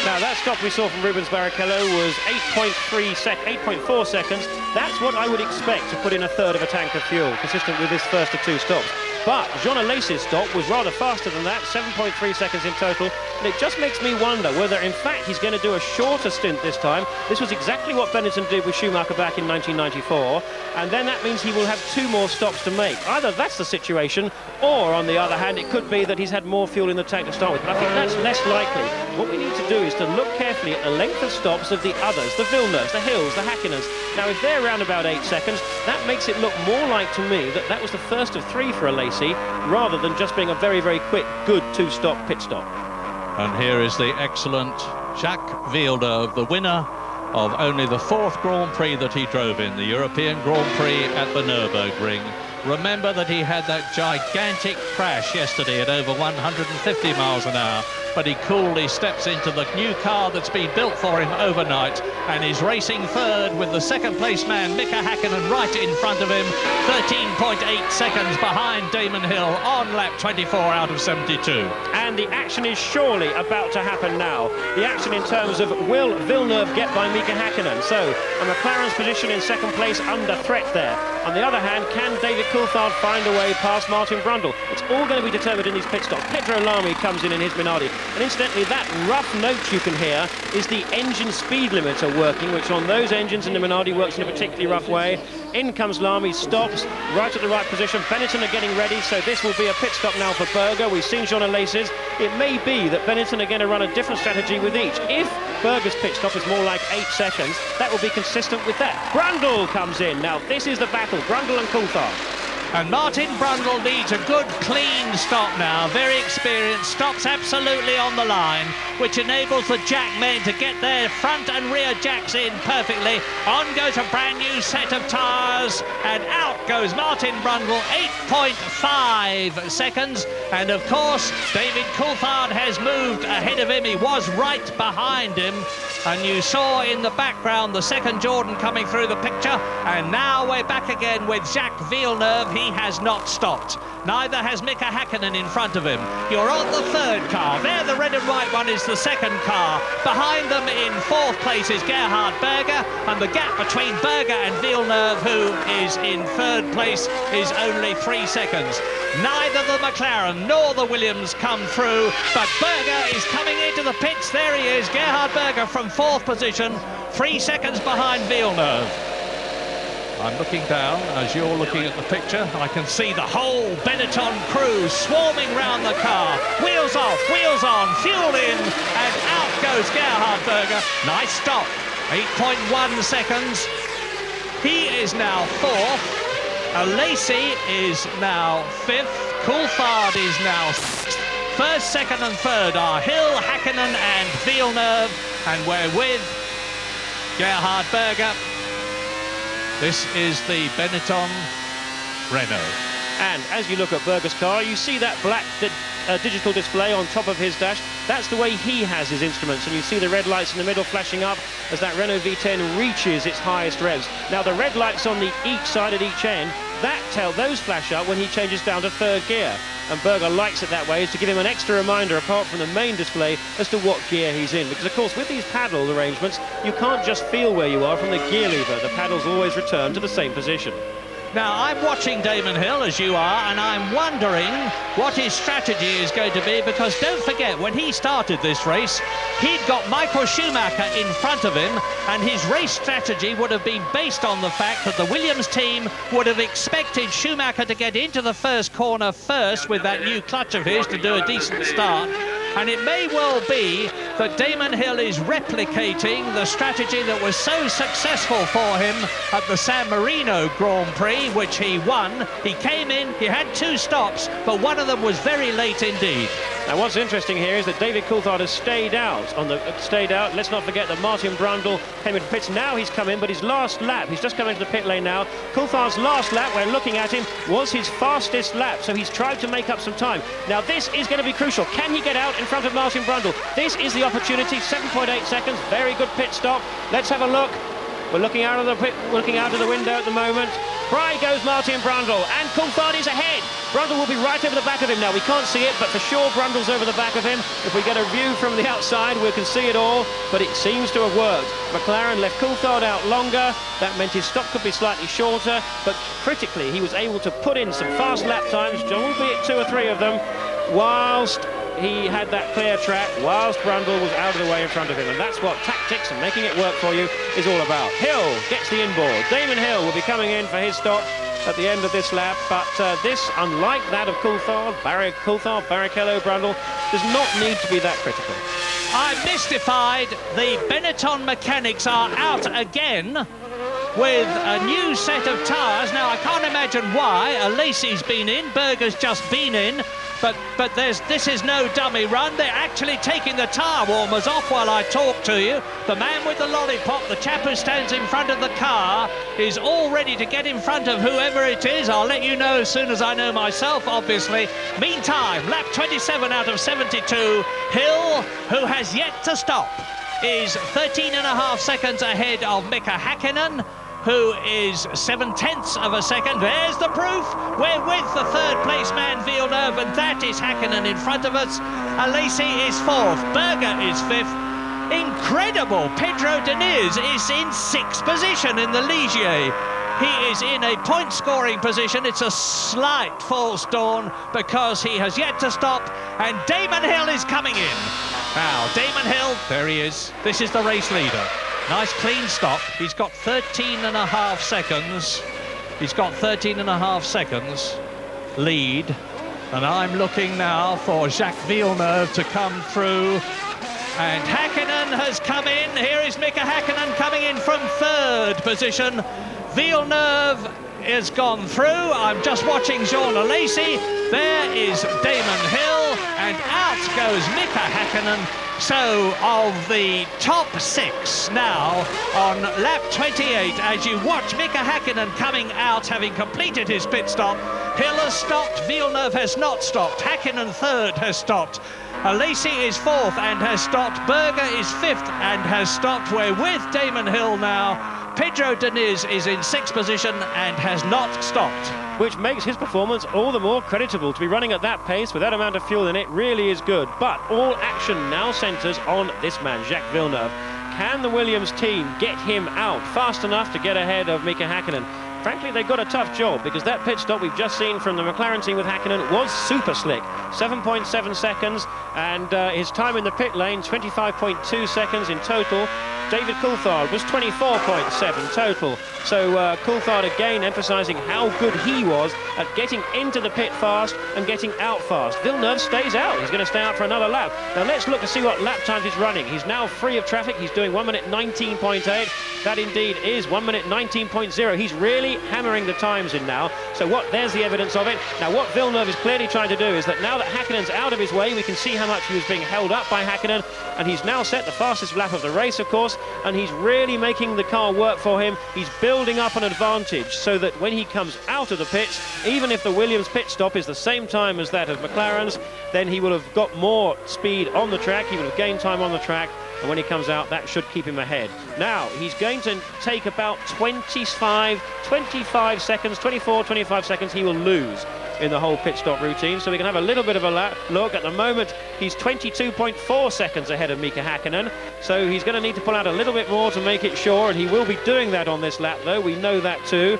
Now, that stop we saw from Rubens Barrichello was 8.4 seconds. That's what I would expect to put in a 1/3 of a tank of fuel, consistent with his first of 2 stops. But Jean Alesi's stop was rather faster than that, 7.3 seconds in total. And it just makes me wonder whether, in fact, he's going to do a shorter stint this time. This was exactly what Benetton did with Schumacher back in 1994. And then that means he will have 2 more stops to make. Either that's the situation, or, on the other hand, it could be that he's had more fuel in the tank to start with. But I think that's less likely. What we need to do is to look carefully at the length of stops of the others, the Villeneuves, the Hills, the Häkkinens. Now, if they're around about 8 seconds, that makes it look more like, to me, that that was the first of 3 for Alesi, rather than just being a very, very quick, good 2-stop pit stop. And here is the excellent Jacques Villeneuve, the winner of only the 4th Grand Prix that he drove in, the European Grand Prix at the Nürburgring. Remember that he had that gigantic crash yesterday at over 150 miles an hour, but he coolly steps into the new car that's been built for him overnight and is racing 3rd with the 2nd place man Mika Häkkinen right in front of him, 13.8 seconds behind Damon Hill on lap 24 out of 72. And the action is surely about to happen now. The action in terms of, will Villeneuve get by Mika Häkkinen? So, a McLaren's position in 2nd place under threat there. On the other hand, can David Coulthard find a way past Martin Brundle? It's all going to be determined in these pit stops. Pedro Lamy comes in his Minardi. And incidentally, that rough note you can hear is the engine speed limiter working, which on those engines in the Minardi works in a particularly rough way. In comes Lamy, stops, right at the right position. Benetton are getting ready, so this will be a pit stop now for Berger. We've seen Jean Alesi's. It may be that Benetton are going to run a different strategy with each. If Berger's pit stop is more like 8 seconds, that will be consistent with that. Brundle comes in. Now, this is the battle, Brundle and Coulthard. And Martin Brundle needs a good, clean stop now. Very experienced, stops absolutely on the line, which enables the Jack men to get their front and rear jacks in perfectly. On goes a brand new set of tyres, and out goes Martin Brundle, 8.5 seconds. And of course, David Coulthard has moved ahead of him. He was right behind him. And you saw in the background the second Jordan coming through the picture. And now we're back again with Jacques Villeneuve. He has not stopped. Neither has Mika Häkkinen in front of him. You're on the third car. There, the red and white one is the second car. Behind them in fourth place is Gerhard Berger. And the gap between Berger and Villeneuve, who is in third place, is only 3 seconds. Neither the McLaren nor the Williams come through, but Berger is coming into the pits. There he is, Gerhard Berger from fourth position, 3 seconds behind Villeneuve. I'm looking down as you're looking at the picture. I can see the whole Benetton crew swarming round the car. Wheels off, wheels on, fuel in, and out goes Gerhard Berger. Nice stop, 8.1 seconds. He is now fourth. Alesi is now fifth. Coulthard is now sixth. First, second and third are Hill, Häkkinen and Villeneuve. And we're with Gerhard Berger. This is the Benetton-Renault. And as you look at Berger's car, you see that black digital display on top of his dash. That's the way he has his instruments, and you see the red lights in the middle flashing up as that Renault V10 reaches its highest revs. Now the red lights on each side at each end, those flash up when he changes down to third gear. And Berger likes it that way, is to give him an extra reminder apart from the main display as to what gear he's in. Because of course with these paddle arrangements, you can't just feel where you are from the gear lever. The paddles always return to the same position. Now, I'm watching Damon Hill, as you are, and I'm wondering what his strategy is going to be, because don't forget, when he started this race, he'd got Michael Schumacher in front of him, and his race strategy would have been based on the fact that the Williams team would have expected Schumacher to get into the first corner first with that new clutch of his to do a decent start. And it may well be that Damon Hill is replicating the strategy that was so successful for him at the San Marino Grand Prix, which he won. He came in, he had 2 stops, but one of them was very late indeed. Now what's interesting here is that David Coulthard has stayed out. Let's not forget that Martin Brundle came into pits. Now he's come in, but his last lap, he's just come into the pit lane now. Coulthard's last lap, we're looking at him, was his fastest lap, so he's tried to make up some time. Now this is going to be crucial. Can he get out in front of Martin Brundle? This is the opportunity. 7.8 seconds, very good pit stop. Let's have a look. We're looking out of the pit, looking out of the window at the moment. Prix goes Martin Brundle, and Coulthard is ahead. Brundle will be right over the back of him now. We can't see it, but for sure Brundle's over the back of him. If we get a view from the outside, we can see it all, but it seems to have worked. McLaren left Coulthard out longer. That meant his stop could be slightly shorter, but critically, he was able to put in some fast lap times, albeit 2 or 3 of them, whilst he had that clear track, whilst Brundle was out of the way in front of him. And that's what tactics and making it work for you is all about. Hill gets the inboard. Damon Hill will be coming in for his stop at the end of this lap, but this, unlike that of Coulthard, Barrichello, Brundle, does not need to be that critical. I'm mystified. The Benetton mechanics are out again with a new set of tyres. Now, I can't imagine why. Alesi's been in, Berger's just been in, but this is no dummy run. They're actually taking the tyre warmers off while I talk to you. The man with the lollipop, the chap who stands in front of the car, is all ready to get in front of whoever it is. I'll let you know as soon as I know myself, obviously. Meantime, lap 27 out of 72. Hill, who has yet to stop, is 13.5 seconds ahead of Mika Häkkinen, who is 7/10 of a second. There's the proof. We're with the third place man Villeneuve, and that is Häkkinen in front of us. Alesi is fourth. Berger is fifth. Incredible. Pedro Diniz is in 6th position in the Ligier. He is in a point-scoring position. It's a slight false dawn because he has yet to stop, and Damon Hill is coming in. Now, Damon Hill, there he is. This is the race leader. Nice clean stop. He's got 13.5 seconds. He's got 13.5 seconds lead. And I'm looking now for Jacques Villeneuve to come through. And Häkkinen has come in. Here is Mika Häkkinen coming in from 3rd position. Villeneuve has gone through. I'm just watching Jean Alesi. There is Damon Hill, and out goes Mika Häkkinen. So, of the top 6 now on lap 28, as you watch Mika Häkkinen coming out, having completed his pit stop. Hill has stopped, Villeneuve has not stopped, Häkkinen third has stopped. Alesi is 4th and has stopped, Berger is 5th and has stopped. We're with Damon Hill now. Pedro Diniz is in 6th position and has not stopped. Which makes his performance all the more creditable. To be running at that pace with that amount of fuel in it really is good. But all action now centres on this man, Jacques Villeneuve. Can the Williams team get him out fast enough to get ahead of Mika Häkkinen? Frankly, they've got a tough job, because that pit stop we've just seen from the McLaren team with Häkkinen was super slick. 7.7 seconds, and his time in the pit lane, 25.2 seconds in total. David Coulthard was 24.7 total. So Coulthard again emphasising how good he was at getting into the pit fast and getting out fast. Villeneuve stays out. He's going to stay out for another lap. Now let's look to see what lap times he's running. He's now free of traffic. He's doing 1 minute 19.8. That indeed is 1 minute 19.0. He's really hammering the times in now. So there's the evidence of it. Now what Villeneuve is clearly trying to do is that now that Häkkinen's out of his way, we can see how much he was being held up by Häkkinen, and he's now set the fastest lap of the race, of course, and he's really making the car work for him. He's building up an advantage so that when he comes out of the pits, even if the Williams pit stop is the same time as that of McLaren's, then he will have got more speed on the track, he will have gained time on the track, and when he comes out, that should keep him ahead. Now, he's going to take about 25 seconds, 25 seconds he will lose in the whole pit stop routine, so we can have a little bit of a look. At the moment, he's 22.4 seconds ahead of Mika Häkkinen, so he's going to need to pull out a little bit more to make it sure, and he will be doing that on this lap, though. We know that too.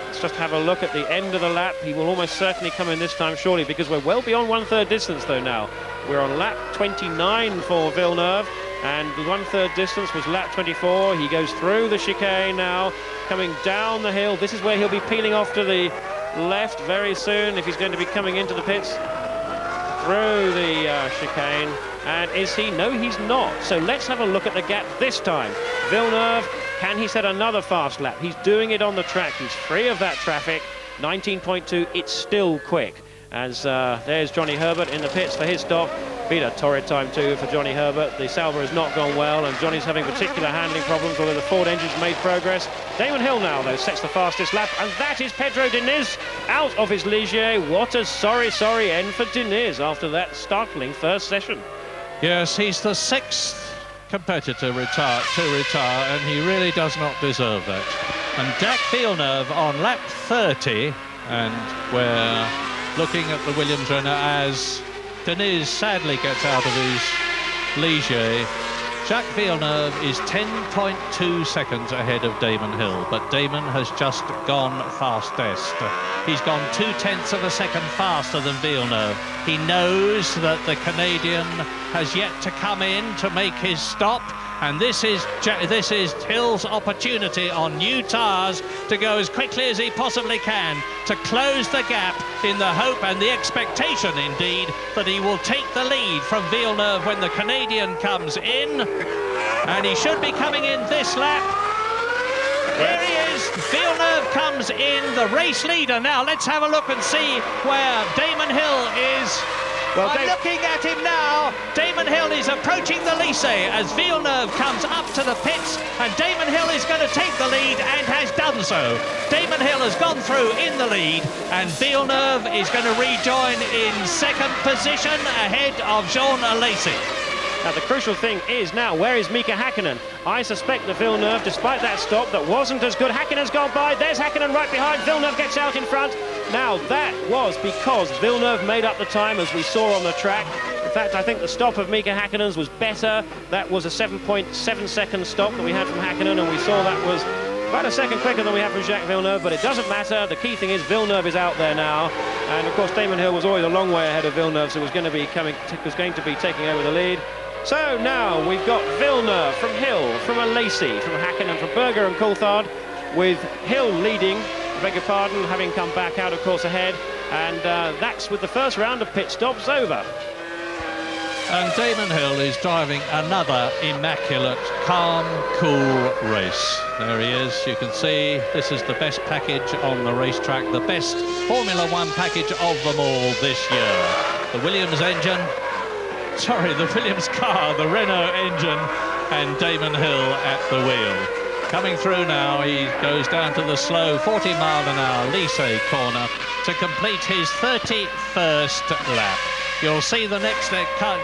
Let's just have a look at the end of the lap. He will almost certainly come in this time, surely, because we're well beyond 1/3 distance, though, now. We're on lap 29 for Villeneuve, and the 1/3 distance was lap 24. He goes through the chicane now, coming down the hill. This is where he'll be peeling off to the left very soon if he's going to be coming into the pits through the chicane. And is he? No, he's not. So let's have a look at the gap this time. Villeneuve, can he set another fast lap? He's doing it on the track. He's free of that traffic. 19.2, it's still quick. As there's Johnny Herbert in the pits for his stop. Been a torrid time too for Johnny Herbert. The Sauber has not gone well, and Johnny's having particular handling problems, although the Ford engine's made progress. Damon Hill now, though, sets the fastest lap, and that is Pedro Diniz out of his Ligier. What a sorry end for Diniz after that startling first session. Yes, he's the 6th competitor to retire, and he really does not deserve that. And Jacques Villeneuve on lap 30, and we're looking at the Williams-Renault as Diniz sadly gets out of his Ligier. Jacques Villeneuve is 10.2 seconds ahead of Damon Hill, but Damon has just gone fastest. He's gone 0.2 of a second faster than Villeneuve. He knows that the Canadian has yet to come in to make his stop, and this is Hill's opportunity on new tyres to go as quickly as he possibly can to close the gap, in the hope and the expectation indeed that he will take the lead from Villeneuve when the Canadian comes in, and he should be coming in this lap. Here he is. Villeneuve comes in, the race leader. Now let's have a look and see where Damon Hill is. Well, I'm looking at him now. Damon Hill is approaching the Lycée as Villeneuve comes up to the pits, and Damon Hill is going to take the lead and has done so. Damon Hill has gone through in the lead, and Villeneuve is going to rejoin in 2nd position ahead of Jean Alesi. Now the crucial thing is now, where is Mika Häkkinen? I suspect that Villeneuve, despite that stop that wasn't as good, Häkkinen's gone by. There's Häkkinen right behind. Villeneuve gets out in front. Now that was because Villeneuve made up the time, as we saw on the track. In fact, I think the stop of Mika Häkkinen's was better. That was a 7.7 second stop that we had from Häkkinen, and we saw that was about a second quicker than we had from Jacques Villeneuve, but it doesn't matter. The key thing is Villeneuve is out there now, and of course Damon Hill was always a long way ahead of Villeneuve, so was going to be taking over the lead. So now we've got Villeneuve from Hill, from Alesi, from Häkkinen, from Berger and Coulthard, with Hill leading, beg your pardon, having come back out, of course, ahead. And that's with the first round of pit stops over. And Damon Hill is driving another immaculate, calm, cool race. There he is. You can see this is the best package on the racetrack, the best Formula One package of them all this year. The Williams engine, the Williams car, the Renault engine, and Damon Hill at the wheel. Coming through now, he goes down to the slow 40-mile-an-hour Alesi corner to complete his 31st lap. You'll see the next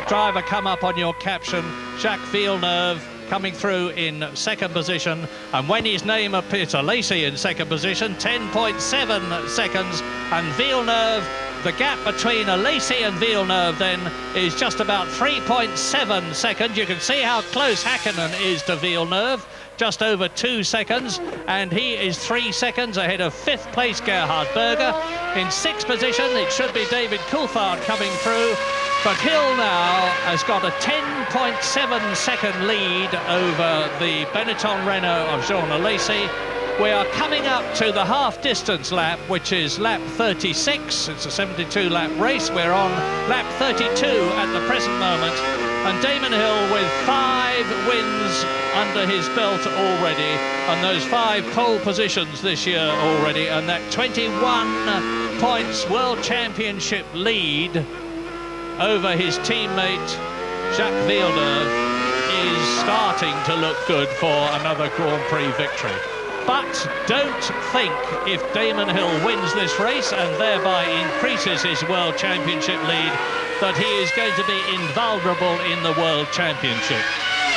driver come up on your caption, Jacques Villeneuve, coming through in second position. And when his name appears, Alesi in second position, 10.7 seconds. And Villeneuve, the gap between Alesi and Villeneuve then is just about 3.7 seconds. You can see how close Hakkinen is to Villeneuve. Just over 2 seconds, and he is 3 seconds ahead of fifth place Gerhard Berger. In sixth position, it should be David Coulthard coming through, but Hill now has got a 10.7 second lead over the Benetton-Renault of Jean Alesi. We are coming up to the half-distance lap, which is lap 36. It's a 72-lap race. We're on lap 32 at the present moment. And Damon Hill with 5 wins under his belt already, and those 5 pole positions this year already, and that 21 points World Championship lead over his teammate Jacques Villeneuve is starting to look good for another Grand Prix victory. But don't think if Damon Hill wins this race and thereby increases his World Championship lead that he is going to be invulnerable in the World Championship.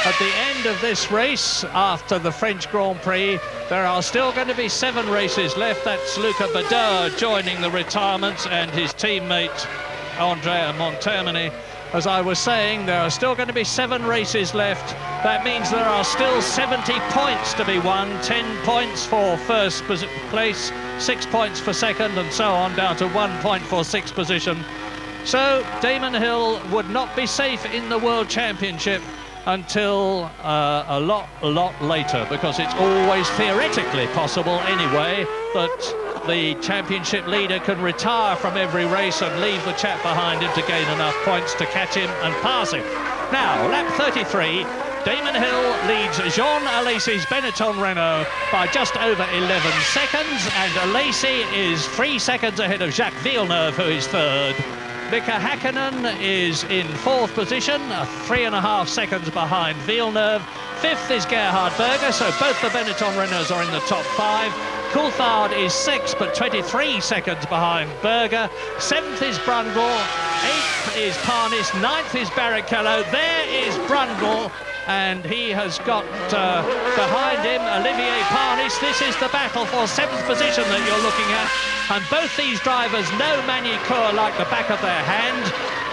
At the end of this race, after the French Grand Prix, there are still going to be 7 races left. That's Luca Badoer joining the retirement and his teammate Andrea Montermini. As I was saying, there are still going to be 7 races left. That means there are still 70 points to be won, 10 points for first place, 6 points for second, and so on, down to 1 point for sixth position. So Damon Hill would not be safe in the World Championship until a lot later, because it's always theoretically possible anyway that the championship leader can retire from every race and leave the chap behind him to gain enough points to catch him and pass him. Now, lap 33, Damon Hill leads Jean Alesi's Benetton-Renault by just over 11 seconds, and Alesi is 3 seconds ahead of Jacques Villeneuve, who is third. Mika Hakkinen is in fourth position, 3.5 seconds behind Villeneuve. Fifth is Gerhard Berger, so both the Benetton-Renaults are in the top 5. Coulthard is sixth, but 23 seconds behind Berger. Seventh is Brundle. Eighth is Parnis. Ninth is Barrichello. There is Brundle, and he has got behind him Olivier Parnis. This is the battle for seventh position that you're looking at. And both these drivers know Magny-Cours like the back of their hand.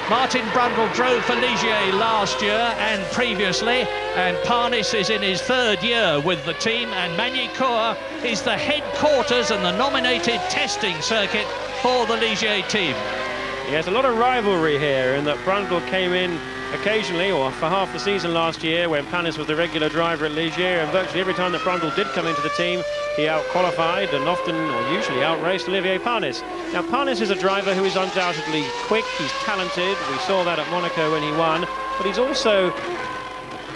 Martin Brundle drove for Ligier last year and previously, and Parnis is in his third year with the team, and Magny-Cours is the headquarters and the nominated testing circuit for the Ligier team. He has a lot of rivalry here in that Brundle came in occasionally, or for half the season last year, when Parnis was the regular driver at Ligier, and virtually every time that Brundle did come into the team, he out-qualified and often, or usually, out-raced Olivier Parnis. Now, Parnis is a driver who is undoubtedly quick, he's talented, we saw that at Monaco when he won, but he's also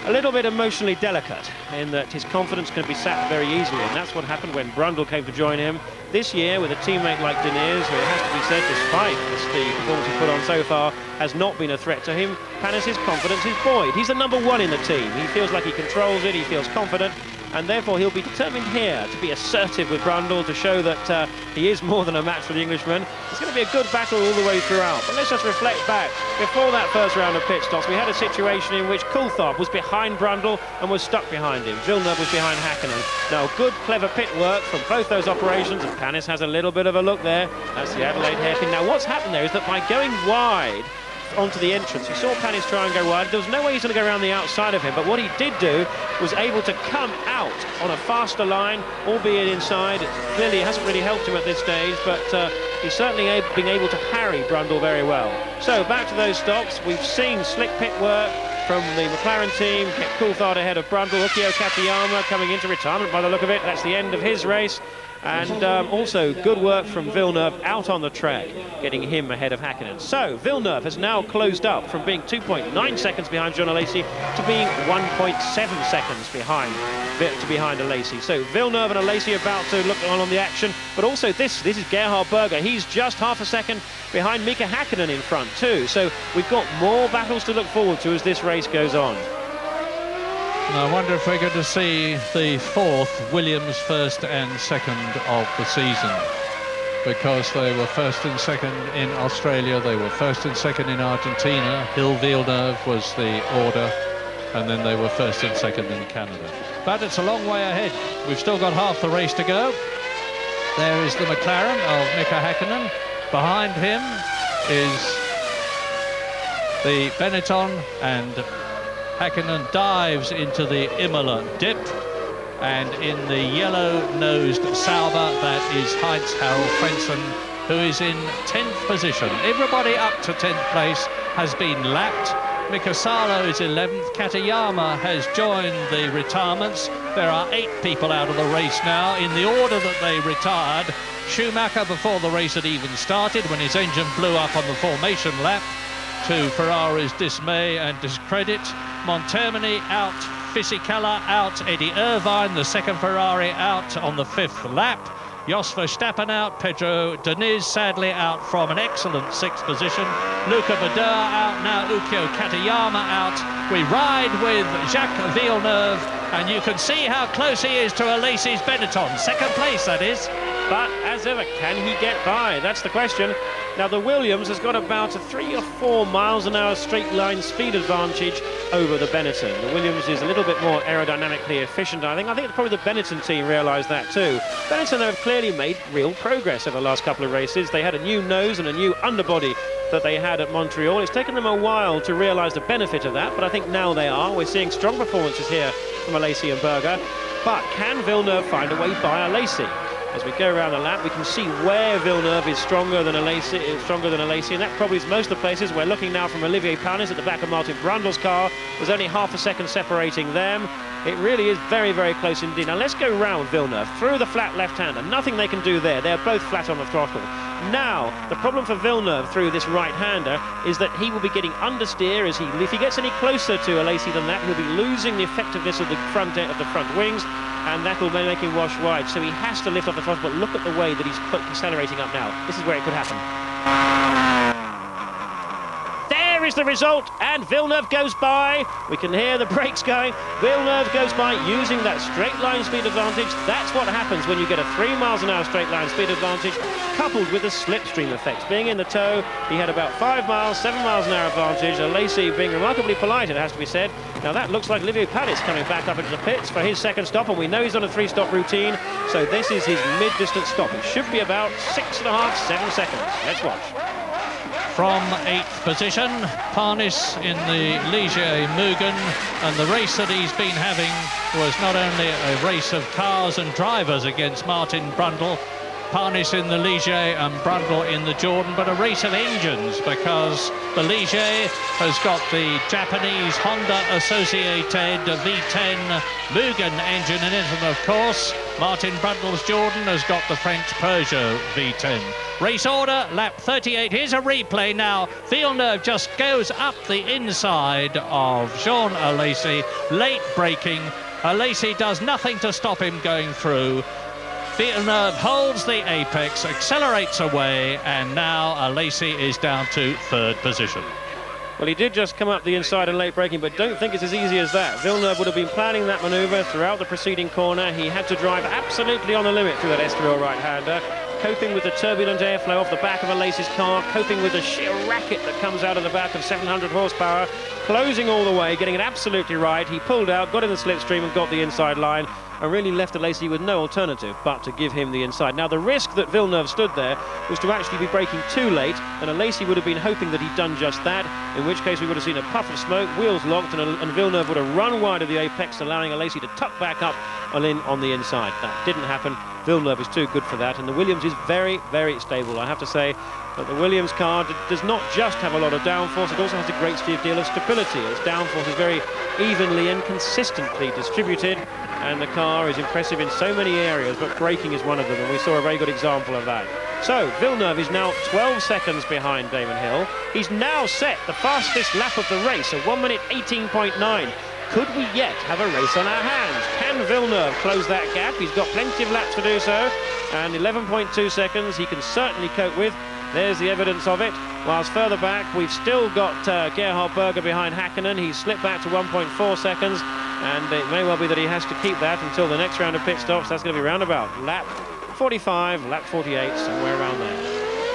a little bit emotionally delicate in that his confidence can be sapped very easily, and that's what happened when Brundle came to join him. This year, with a teammate like Deners, who it has to be said, despite the performance he's put on so far, has not been a threat to him, Parnis' confidence is buoyed. He's the number 1 in the team. He feels like he controls it, he feels confident, and therefore he'll be determined here to be assertive with Brundle, to show that he is more than a match for the Englishman. It's going to be a good battle all the way throughout, but let's just reflect back. Before that first round of pit stops, we had a situation in which Coulthard was behind Brundle and was stuck behind him. Villeneuve was behind Hakkinen. Now, good, clever pit work from both those operations, and Parnis has a little bit of a look there. That's the Adelaide hairpin. Now, what's happened there is that by going wide onto the entrance, you saw Parnis try and go wide. There was no way he's going to go around the outside of him, but what he did do was able to come out on a faster line, albeit inside. Clearly, it hasn't really helped him at this stage, but he's certainly been able to harry Brundle very well. So, back to those stops. We've seen slick pit work from the McLaren team, kept Coulthard ahead of Brundle. Ukio Katayama coming into retirement by the look of it. That's the end of his race. And also good work from Villeneuve out on the track, getting him ahead of Häkkinen. So Villeneuve has now closed up from being 2.9 seconds behind Jean Alesi to being 1.7 seconds behind Alesi. So Villeneuve and Alesi about to look on the action, but also this is Gerhard Berger. He's just half a second behind Mika Häkkinen in front too. So we've got more battles to look forward to as this race goes on. I wonder if we're going to see the fourth Williams first and second of the season, because they were first and second in Australia, they were first and second in Argentina, Villeneuve was the order, and then they were first and second in Canada. But it's a long way ahead. We've still got half the race to go. There is the McLaren of Mika Häkkinen. Behind him is the Benetton, and Häkkinen dives into the Imola dip, and in the yellow-nosed Sauber, that is Heinz-Harald Frentzen, who is in 10th position. Everybody up to 10th place has been lapped. Mika Salo is 11th. Katayama has joined the retirements. There are 8 people out of the race now in the order that they retired. Schumacher, before the race had even started, when his engine blew up on the formation lap, to Ferrari's dismay and discredit. Montermini out, Fisichella out, Eddie Irvine, the second Ferrari, out on the 5th lap. Jos Verstappen out, Pedro Diniz sadly out from an excellent 6th position. Luca Badoer out, now Ukyo Katayama out. We ride with Jacques Villeneuve, and you can see how close he is to Alesi's Benetton. Second place, that is. But as ever, can he get by? That's the question. Now the Williams has got about a 3 or 4 miles an hour straight line speed advantage over the Benetton. The Williams is a little bit more aerodynamically efficient, I think. I think probably the Benetton team realised that too. Benetton have clearly made real progress over the last couple of races. They had a new nose and a new underbody that they had at Montreal. It's taken them a while to realise the benefit of that, but I think now they are. We're seeing strong performances here from Alesi and Berger. But can Villeneuve find a way by Alesi? As we go around the lap, we can see where Villeneuve is stronger than Alesi, and that probably is most of the places. We're looking now from Olivier Panis at the back of Martin Brundle's car. There's only half a second separating them. It really is very, very close indeed. Now let's go round Villeneuve through the flat left-hander. Nothing they can do there. They're both flat on the throttle. Now, the problem for Villeneuve through this right-hander is that he will be getting understeer if he gets any closer to Alesi than that, he'll be losing the effectiveness of the front wings, and that will make him wash wide. So he has to lift off the throttle, but look at the way that he's accelerating up now. This is where it could happen. There is the result, and Villeneuve goes by. We can hear the brakes going. Villeneuve goes by using that straight line speed advantage. That's what happens when you get a 3 miles an hour straight line speed advantage, coupled with the slipstream effects. Being in the tow, he had about 5 miles, 7 miles an hour advantage. Alesi being remarkably polite, it has to be said. Now that looks like Olivier Panis coming back up into the pits for his second stop, and we know he's on a 3-stop routine, so this is his mid-distance stop. It should be about 6.5, 7 seconds. Let's watch. From 8th position, Panis in the Ligier Mugen, and the race that he's been having was not only a race of cars and drivers against Martin Brundle, Panis in the Ligier and Brundle in the Jordan, but a race of engines, because the Ligier has got the Japanese Honda Associated V10 Mugen engine in it, and of course Martin Brundle's Jordan has got the French Peugeot V10. Race order, lap 38. Here's a replay now. Villeneuve just goes up the inside of Jean Alesi, late braking. Alesi does nothing to stop him going through. Villeneuve holds the apex, accelerates away, and now Alesi is down to 3rd position. Well, he did just come up the inside and late braking, but don't think it's as easy as that. Villeneuve would have been planning that manoeuvre throughout the preceding corner. He had to drive absolutely on the limit through that estriol right-hander, coping with the turbulent airflow off the back of Alesi's car, coping with the sheer racket that comes out of the back of 700 horsepower, closing all the way, getting it absolutely right. He pulled out, got in the slipstream and got the inside line, and really left Alesi with no alternative but to give him the inside. Now, the risk that Villeneuve stood there was to actually be braking too late, and Alesi would have been hoping that he'd done just that, in which case we would have seen a puff of smoke, wheels locked, and Villeneuve would have run wide of the apex, allowing Alesi to tuck back up on the inside. That didn't happen. Villeneuve is too good for that, and the Williams is very, very stable. I have to say that the Williams car does not just have a lot of downforce, it also has a great deal of stability. Its downforce is very evenly and consistently distributed, and the car is impressive in so many areas, but braking is one of them, and we saw a very good example of that. So Villeneuve is now 12 seconds behind Damon Hill. He's now set the fastest lap of the race, a 1 minute 18.9. Could we yet have a race on our hands? Can Villeneuve close that gap? He's got plenty of laps to do so, and 11.2 seconds he can certainly cope with. There's the evidence of it. Whilst further back, we've still got Gerhard Berger behind Häkkinen. He's slipped back to 1.4 seconds, and it may well be that he has to keep that until the next round of pit stops. That's going to be round about lap 45, lap 48, somewhere around there.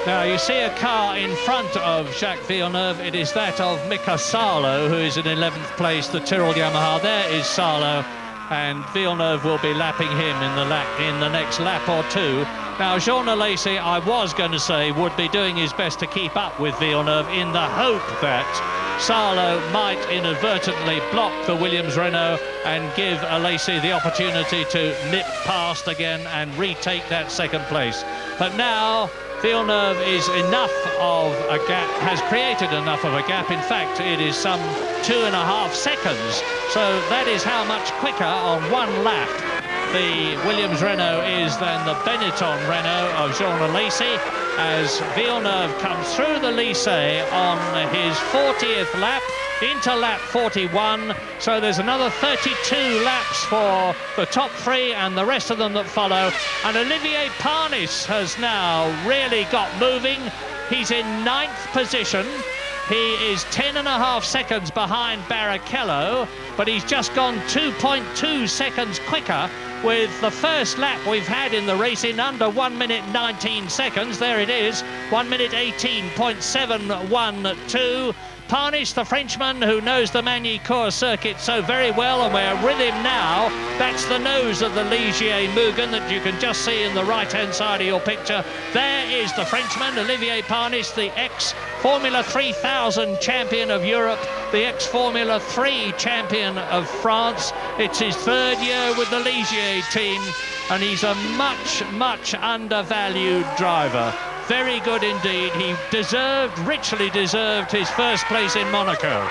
Now, you see a car in front of Jacques Villeneuve. It is that of Mika Salo, who is in 11th place, the Tyrrell Yamaha. There is Salo, and Villeneuve will be lapping him in the next lap or two. Now, Jean Alesi, I was going to say, would be doing his best to keep up with Villeneuve in the hope that Salo might inadvertently block the Williams-Renault and give Alesi the opportunity to nip past again and retake that second place. But now Villeneuve is enough of a gap, has created enough of a gap. In fact, it is some 2.5 seconds. So that is how much quicker on one lap the Williams-Renault is than the Benetton-Renault of Jean Alesi, as Villeneuve comes through the lycée on his 40th lap into lap 41. So there's another 32 laps for the top three and the rest of them that follow. And Olivier Panis has now really got moving. He's in 9th position. He is 10.5 seconds behind Barrichello, but he's just gone 2.2 seconds quicker with the first lap we've had in the race in under 1 minute 19 seconds. There it is, 1 minute 18.712. Panis, the Frenchman who knows the Magny-Cours circuit so very well, and we're with him now. That's the nose of the Ligier-Mugen that you can just see in the right-hand side of your picture. There is the Frenchman, Olivier Panis, the ex-Formula 3000 champion of Europe, the ex-Formula 3 champion of France. It's his third year with the Ligier team, and he's a much, much undervalued driver. Very good indeed. He richly deserved his first place in Monaco.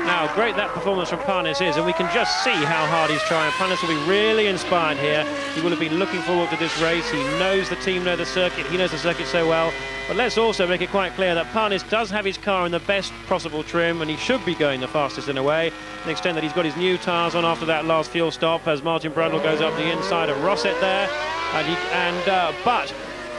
Now, great that performance from Panis is, and we can just see how hard he's trying. Panis will be really inspired here. He will have been looking forward to this race. He knows the team know the circuit. He knows the circuit so well. But let's also make it quite clear that Panis does have his car in the best possible trim, and he should be going the fastest in a way, to the extent that he's got his new tyres on after that last fuel stop as Martin Brundle goes up the inside of Rosset there. But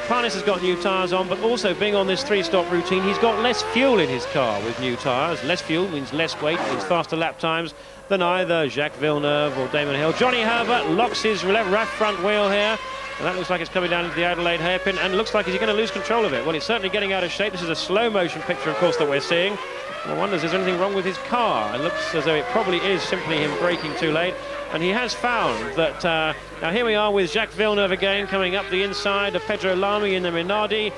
Panis has got new tyres on, but also being on this three-stop routine, he's got less fuel in his car with new tyres. Less fuel means less weight, means faster lap times than either Jacques Villeneuve or Damon Hill. Johnny Herbert locks his left front wheel here, and that looks like it's coming down into the Adelaide hairpin, and looks like he's going to lose control of it. Well, it's certainly getting out of shape. This is a slow-motion picture, of course, that we're seeing. One wonders, is there anything wrong with his car? It looks as though it probably is simply him braking too late. And he has found that, now here we are with Jacques Villeneuve again, coming up the inside of Pedro Lamy in the Minardi,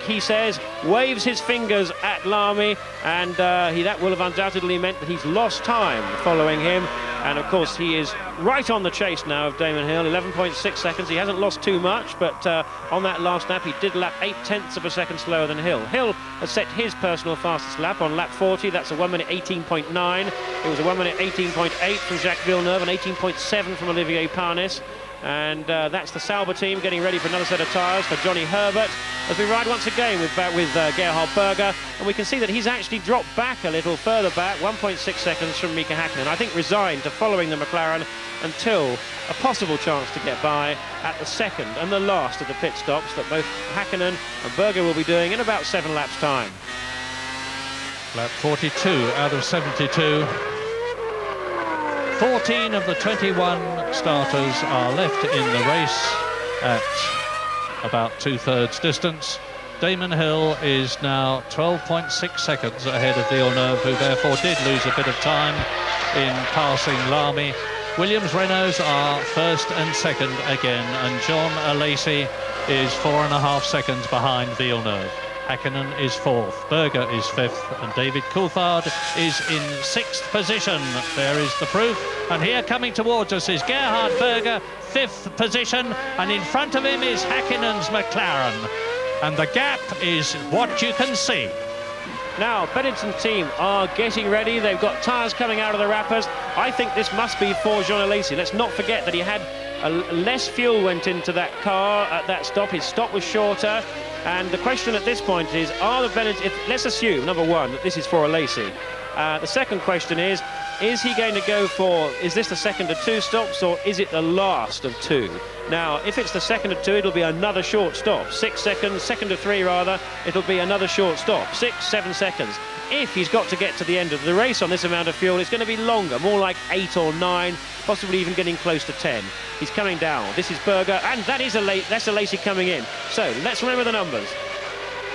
he says, waves his fingers at Lamy, and that will have undoubtedly meant that he's lost time following him. And of course he is right on the chase now of Damon Hill, 11.6 seconds. He hasn't lost too much, but on that last lap he did lap 0.8 of a second slower than Hill. Hill has set his personal fastest lap on lap 40. That's a 1 minute 18.9. It was a 1 minute 18.8 from Jacques Villeneuve and 18.7 from Olivier Panis. And that's the Sauber team getting ready for another set of tyres for Johnny Herbert as we ride once again with Gerhard Berger, and we can see that he's actually dropped back a little further back, 1.6 seconds from Mika Häkkinen. I think resigned to following the McLaren until a possible chance to get by at the second and the last of the pit stops that both Häkkinen and Berger will be doing in about 7 laps time. Lap 42 out of 72. 14 of the 21 starters are left in the race at about 2/3 distance. Damon Hill is now 12.6 seconds ahead of Villeneuve, who therefore did lose a bit of time in passing Lamy. Williams-Renaults are first and second again, and Jean Alesi is 4.5 seconds behind Villeneuve. Häkkinen is 4th, Berger is 5th, and David Coulthard is in 6th position. There is the proof. And here coming towards us is Gerhard Berger, 5th position, and in front of him is Häkkinen's McLaren. And the gap is what you can see. Now, Benetton team are getting ready. They've got tyres coming out of the wrappers. I think this must be for Jean Alesi. Let's not forget that he had less fuel went into that car at that stop. His stop was shorter. And the question at this point is, are the Benetton... let's assume, number one, that this is for Alesi. The second question is he going to go for... is this the second of 2 stops, or is it the last of 2? Now, if it's the second of 2, it'll be another short stop. 6 seconds, second of 3 rather, it'll be another short stop. 6, 7 seconds. If he's got to get to the end of the race on this amount of fuel, it's going to be longer, more like 8 or 9, possibly even getting close to 10. He's coming down. This is Berger, and that's Alesi coming in. So let's remember the numbers.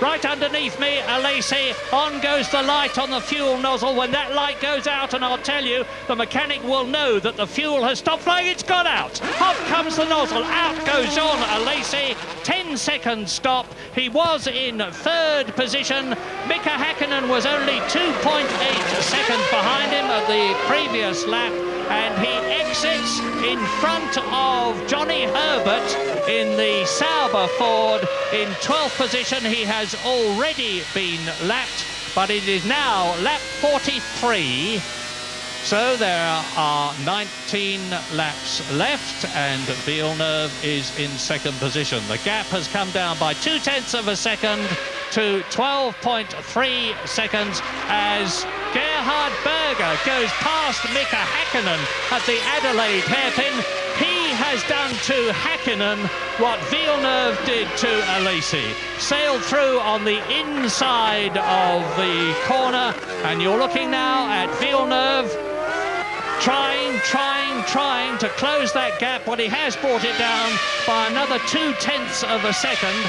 Right underneath me, Alesi, on goes the light on the fuel nozzle. When that light goes out, and I'll tell you, the mechanic will know that the fuel has stopped flowing. It's gone out. Up comes the nozzle. Out goes Jean Alesi. 10 second stop. He was in 3rd position. Mika Häkkinen was only 2.8 seconds behind him at the previous lap. And he exits in front of Johnny Herbert in the Sauber Ford in 12th position. He has already been lapped, but it is now lap 43. So there are 19 laps left, and Villeneuve is in 2nd position. The gap has come down by 0.2 seconds to 12.3 seconds as Gerhard Berger goes past Mika Häkkinen at the Adelaide hairpin. He has done to Häkkinen what Villeneuve did to Alesi. Sailed through on the inside of the corner, and you're looking now at Villeneuve trying to close that gap, but he has brought it down by another 0.2 seconds.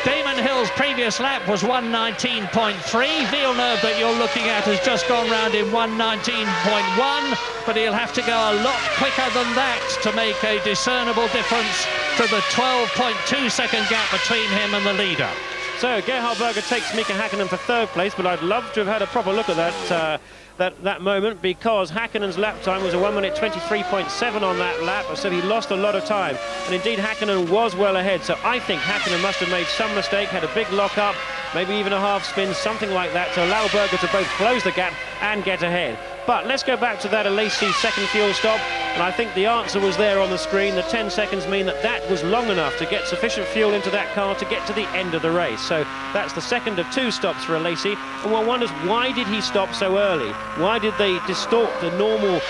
Damon Hill's previous lap was 1:19.3. Villeneuve that you're looking at has just gone round in 1:19.1, but he'll have to go a lot quicker than that to make a discernible difference to the 12.2 second gap between him and the leader. So Gerhard Berger takes Mika Häkkinen for 3rd place, but I'd love to have had a proper look at that moment, because Häkkinen's lap time was a 1:23.7 on that lap, so he lost a lot of time. And indeed, Häkkinen was well ahead, so I think Häkkinen must have made some mistake, had a big lock-up, maybe even a half spin, something like that, to allow Berger to both close the gap and get ahead. But let's go back to that Alesi second fuel stop, and I think the answer was there on the screen. The 10 seconds mean that was long enough to get sufficient fuel into that car to get to the end of the race. So that's the second of 2 stops for Alesi, and one wonders, why did he stop so early? Why did they distort the normal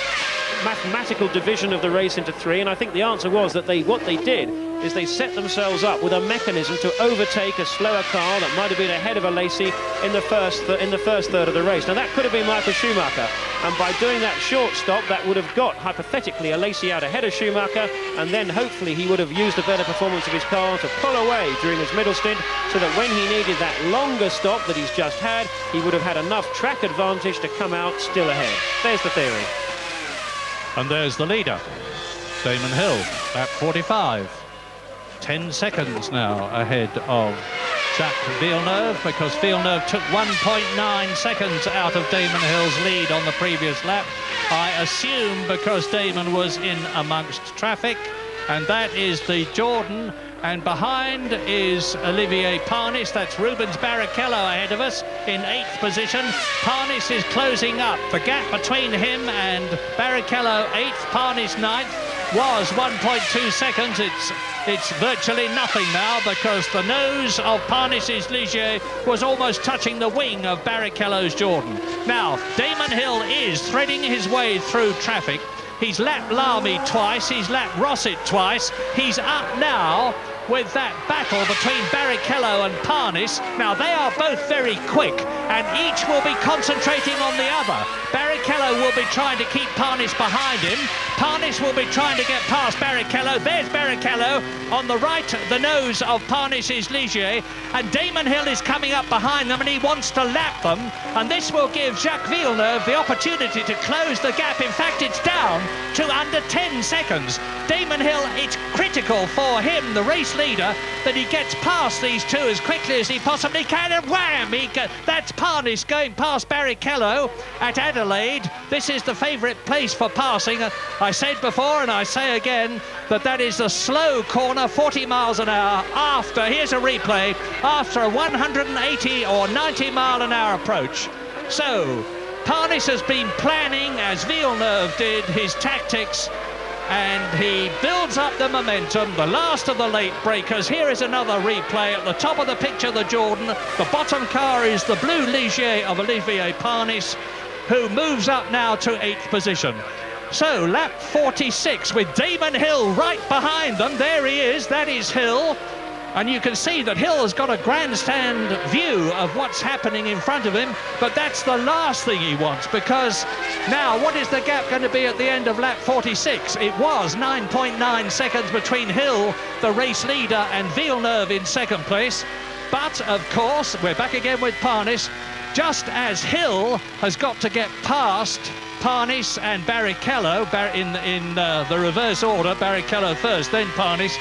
mathematical division of the race into 3? And I think the answer was that what they did is they set themselves up with a mechanism to overtake a slower car that might have been ahead of Alesi in the first third of the race. Now that could have been Michael Schumacher, and by doing that short stop, that would have got hypothetically Alesi out ahead of Schumacher, and then hopefully he would have used the better performance of his car to pull away during his middle stint, so that when he needed that longer stop that he's just had, he would have had enough track advantage to come out still ahead. There's the theory. And there's the leader, Damon Hill, lap 45. 10 seconds now ahead of Jacques Villeneuve, because Villeneuve took 1.9 seconds out of Damon Hill's lead on the previous lap. I assume because Damon was in amongst traffic, and that is the Jordan. And behind is Olivier Panis. That's Rubens Barrichello ahead of us in 8th position. Panis is closing up. The gap between him and Barrichello 8th, Panis 9th, was 1.2 seconds. It's virtually nothing now, because the nose of Panis's Ligier was almost touching the wing of Barrichello's Jordan. Now, Damon Hill is threading his way through traffic. He's lapped Lamy twice, he's lapped Rosset twice. He's up now with that battle between Barrichello and Panis. Now, they are both very quick, and each will be concentrating on the other. Barrichello will be trying to keep Panis behind him. Panis will be trying to get past Barrichello. There's Barrichello on the right, the nose of Panis's Ligier, and Damon Hill is coming up behind them, and he wants to lap them, and this will give Jacques Villeneuve the opportunity to close the gap. In fact, it's down to under 10 seconds. Damon Hill, it's critical for him, the race leader, that he gets past these two as quickly as he possibly can, and wham! That's Panis going past Barrichello at Adelaide. This is the favourite place for passing. I said before and I say again that that is a slow corner, 40 miles an hour after, here's a replay, after a 180 or 90 mile an hour approach. So, Parnis has been planning, as Villeneuve did, his tactics, and he builds up the momentum, the last of the late breakers. Here is another replay. At the top of the picture, the Jordan. The bottom car is the blue Ligier of Olivier Parnis, who moves up now to 8th position. So, lap 46 with Damon Hill right behind them. There he is, that is Hill. And you can see that Hill has got a grandstand view of what's happening in front of him, but that's the last thing he wants, because now what is the gap going to be at the end of lap 46? It was 9.9 seconds between Hill, the race leader, and Villeneuve in second place. But, of course, we're back again with Parnis. Just as Hill has got to get past Parnis and Barrichello in the reverse order, Barrichello first, then Parnis,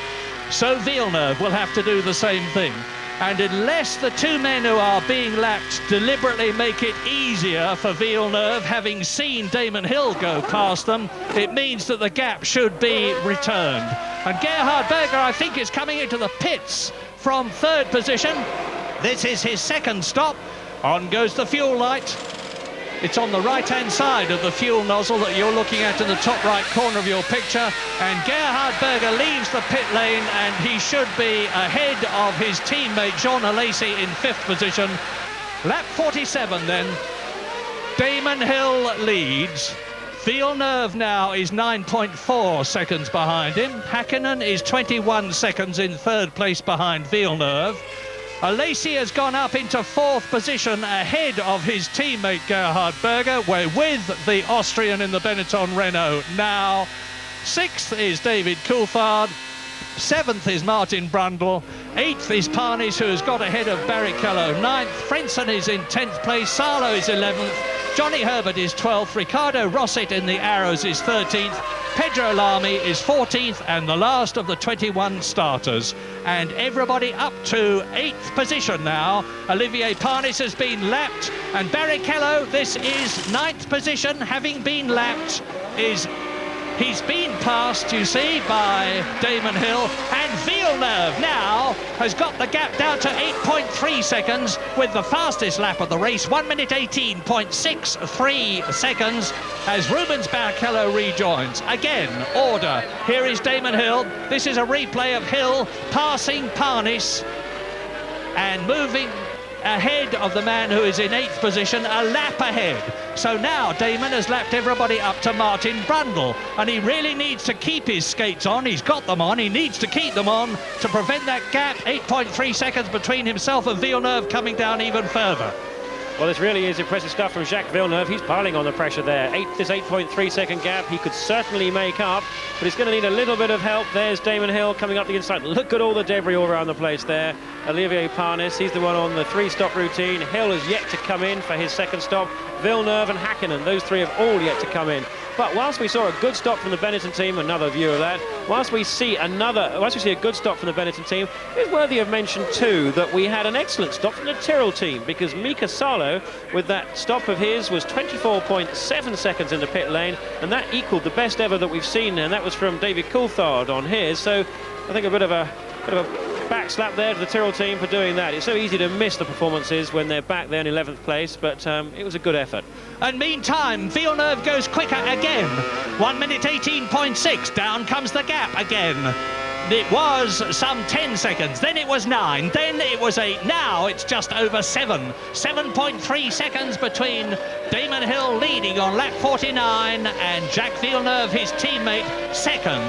so Villeneuve will have to do the same thing. And unless the two men who are being lapped deliberately make it easier for Villeneuve, having seen Damon Hill go past them, it means that the gap should be returned. And Gerhard Berger, I think, is coming into the pits from 3rd position. This is his second stop. On goes the fuel light. It's on the right-hand side of the fuel nozzle that you're looking at in the top right corner of your picture. And Gerhard Berger leaves the pit lane, and he should be ahead of his teammate Jean Alesi in 5th position. Lap 47 then. Damon Hill leads. Villeneuve now is 9.4 seconds behind him. Häkkinen is 21 seconds in 3rd place behind Villeneuve. Alesi has gone up into 4th position ahead of his teammate Gerhard Berger. We're with the Austrian in the Benetton-Renault now. 6th is David Coulthard. 7th is Martin Brundle. 8th is Parnis, who has got ahead of Barrichello. 9th, Frentzen is in 10th place. Salo is 11th. Johnny Herbert is 12th. Ricardo Rosset in the Arrows is 13th. Pedro Lamy is 14th, and the last of the 21 starters. And everybody up to 8th position now. Olivier Parnis has been lapped, and Barrichello, this is 9th position, having been lapped, he's been passed, you see, by Damon Hill, and Villeneuve now has got the gap down to 8.3 seconds with the fastest lap of the race, 1 minute 18.63 seconds, as Rubens Barrichello rejoins. Again, order. Here is Damon Hill. This is a replay of Hill passing Parnis and moving ahead of the man who is in 8th position, a lap ahead. So now Damon has lapped everybody up to Martin Brundle, and he really needs to keep his skates on. He's got them on, he needs to keep them on to prevent that gap, 8.3 seconds between himself and Villeneuve, coming down even further. Well, this really is impressive stuff from Jacques Villeneuve. He's piling on the pressure there. This 8.3 second gap he could certainly make up, but he's going to need a little bit of help. There's Damon Hill coming up the inside. Look at all the debris all around the place there. Olivier Parnis, he's the one on the 3-stop routine. Hill has yet to come in for his second stop. Villeneuve and Häkkinen, those three have all yet to come in. But whilst we saw a good stop from the Benetton team, another view of that, whilst we see a good stop from the Benetton team, it's worthy of mention too that we had an excellent stop from the Tyrrell team, because Mika Salo, with that stop of his, was 24.7 seconds in the pit lane, and that equaled the best ever that we've seen, and that was from David Coulthard on his. So I think a bit of a back slap there to the Tyrrell team for doing that. It's so easy to miss the performances when they're back there in 11th place, but it was a good effort. And meantime, Villeneuve goes quicker again. 1 minute 18.6. Down comes the gap again. It was some 10 seconds, then it was 9, then it was 8, now it's just over 7. 7.3 seconds between Damon Hill leading on lap 49 and Jacques Villeneuve, his teammate, second.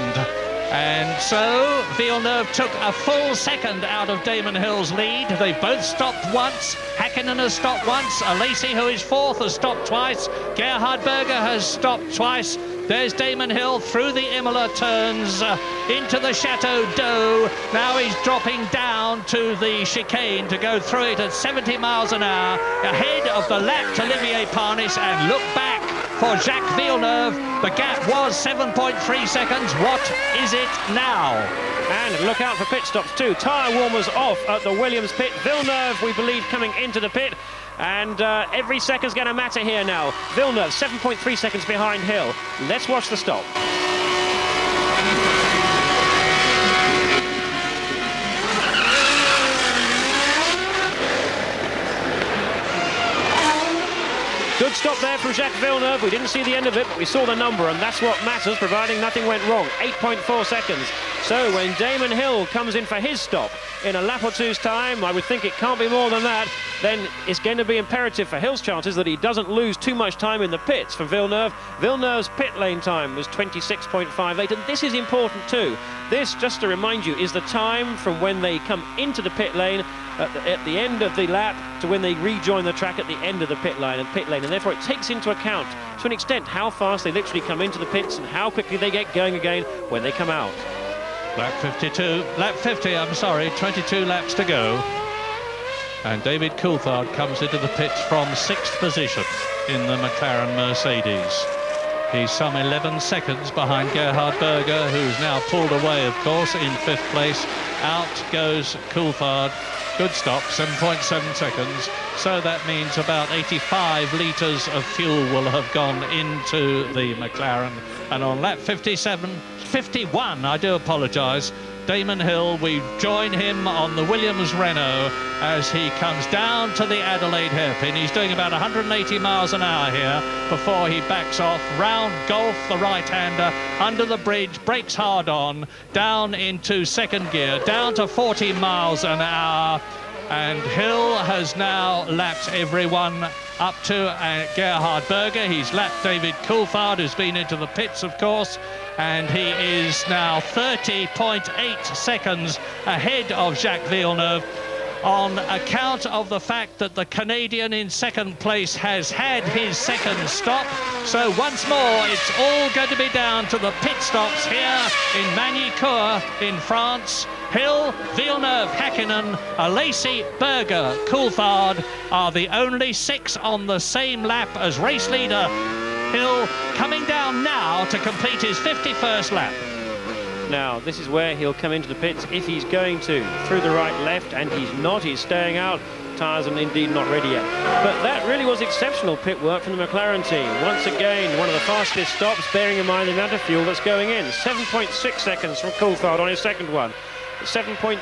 And so Villeneuve took a full second out of Damon Hill's lead. They both stopped once. Häkkinen has stopped once. Alesi, who is 4th, has stopped twice. Gerhard Berger has stopped twice. There's Damon Hill through the Imola turns into the Chateau d'Eau. Now he's dropping down to the chicane to go through it at 70 miles an hour, ahead of the lapped Olivier Parnis, and look back for Jacques Villeneuve. The gap was 7.3 seconds. What is it now? And look out for pit stops too. Tyre warmers off at the Williams pit. Villeneuve, we believe, coming into the pit. And every second's going to matter here now. Villeneuve, 7.3 seconds behind Hill. Let's watch the stop. Good stop there from Jacques Villeneuve. We didn't see the end of it, but we saw the number, and that's what matters, providing nothing went wrong. 8.4 seconds. So when Damon Hill comes in for his stop in a lap or two's time, I would think it can't be more than that, then it's going to be imperative for Hill's chances that he doesn't lose too much time in the pits for Villeneuve. Villeneuve's pit lane time was 26.58, and this is important too. This, just to remind you, is the time from when they come into the pit lane at the end of the lap to when they rejoin the track at the end of the pit lane, and therefore it takes into account, to an extent, how fast they literally come into the pits and how quickly they get going again when they come out. Lap 50, I'm sorry, 22 laps to go. And David Coulthard comes into the pits from 6th position in the McLaren Mercedes. He's some 11 seconds behind Gerhard Berger, who's now pulled away, of course, in 5th place. Out goes Coulthard. Good stop, 7.7 seconds. So that means about 85 litres of fuel will have gone into the McLaren. And on lap 51, I do apologise, Damon Hill, we join him on the Williams-Renault as he comes down to the Adelaide hairpin. He's doing about 180 miles an hour here before he backs off. Round Golf, the right-hander, under the bridge, brakes hard on, down into 2nd gear, down to 40 miles an hour. And Hill has now lapped everyone up to Gerhard Berger. He's lapped David Coulthard, who's been into the pits, of course. And he is now 30.8 seconds ahead of Jacques Villeneuve on account of the fact that the Canadian in 2nd place has had his 2nd stop. So once more, it's all going to be down to the pit stops here in Magny-Cours in France. Hill, Villeneuve, Häkkinen, Alesi, Berger, Coulthard are the only 6 on the same lap as race leader Hill, coming down now to complete his 51st lap. Now, this is where he'll come into the pits if he's going to. Through the right, left, and he's not. He's staying out. Tyres are indeed not ready yet. But that really was exceptional pit work from the McLaren team. Once again, one of the fastest stops, bearing in mind the amount of fuel that's going in. 7.6 seconds from Coulthard on his 2nd one. 7.8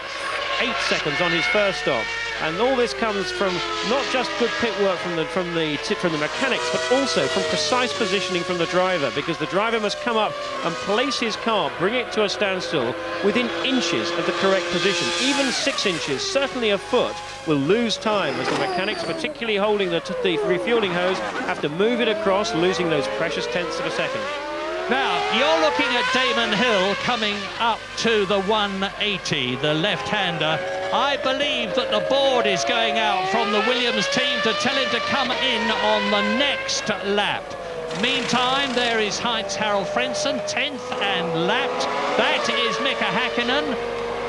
seconds on his 1st stop. And all this comes from not just good pit work from the mechanics, but also from precise positioning from the driver, because the driver must come up and place his car, bring it to a standstill within inches of the correct position. Even 6 inches, certainly a foot, will lose time as the mechanics, particularly holding the refueling hose, have to move it across, losing those precious tenths of a second. Now, you're looking at Damon Hill coming up to the 180, the left-hander. I believe that the board is going out from the Williams team to tell him to come in on the next lap. Meantime, there is Heinz-Harald Frentzen, 10th and lapped. That is Mika Häkkinen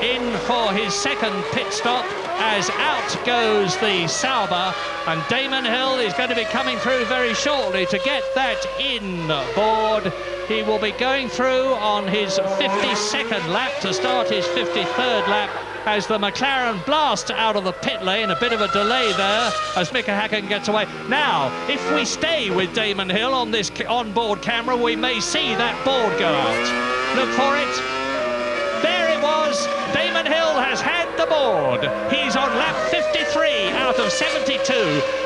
in for his 2nd pit stop, as out goes the Sauber, and Damon Hill is going to be coming through very shortly to get that in board. He will be going through on his 52nd lap to start his 53rd lap as the McLaren blast out of the pit lane. A bit of a delay there as Mika Häkkinen gets away. Now, if we stay with Damon Hill on this onboard camera, we may see that board go out. Look for it. There it was. Damon Hill has had the board. He's on lap 53 out of 72.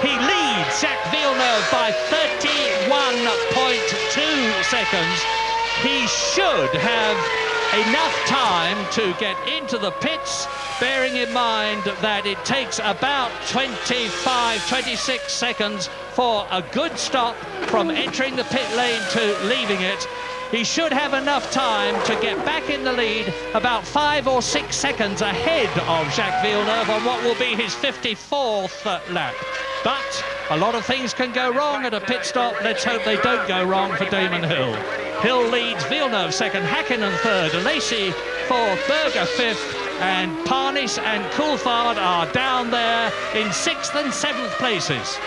He leads Jacques Villeneuve by 31.2 seconds. He should have enough time to get into the pits, bearing in mind that it takes about 26 seconds for a good stop from entering the pit lane to leaving it. He should have enough time to get back in the lead, about 5 or 6 seconds ahead of Jacques Villeneuve on what will be his 54th lap. But a lot of things can go wrong at a pit stop. Let's hope they don't go wrong for Damon Hill. Hill leads, Villeneuve 2nd, Häkkinen 3rd, Alesi 4th, Berger 5th, and Parnis and Coulthard are down there in 6th and 7th places.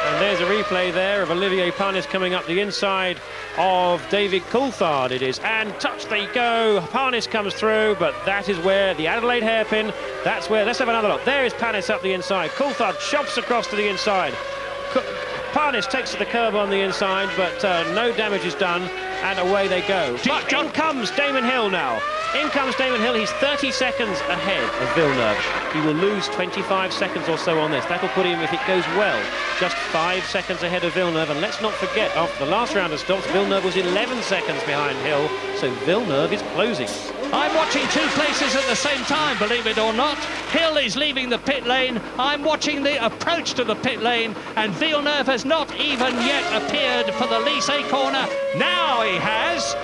And there's a replay there of Olivier Panis coming up the inside of David Coulthard, it is. And touch they go. Panis comes through, but that is where the Adelaide hairpin, that's where, let's have another look. There is Panis up the inside. Coulthard chops across to the inside. Panis takes to the curb on the inside, but no damage is done, and away they go. But in comes Damon Hill now. In comes Damon Hill. He's 30 seconds ahead of Villeneuve. He will lose 25 seconds or so on this. That'll put him, if it goes well, just 5 seconds ahead of Villeneuve. And let's not forget, after the last round of stops, Villeneuve was 11 seconds behind Hill, so Villeneuve is closing. I'm watching two places at the same time, believe it or not. Hill is leaving the pit lane. I'm watching the approach to the pit lane, and Villeneuve has not even yet appeared for the Lycée corner. Now he has.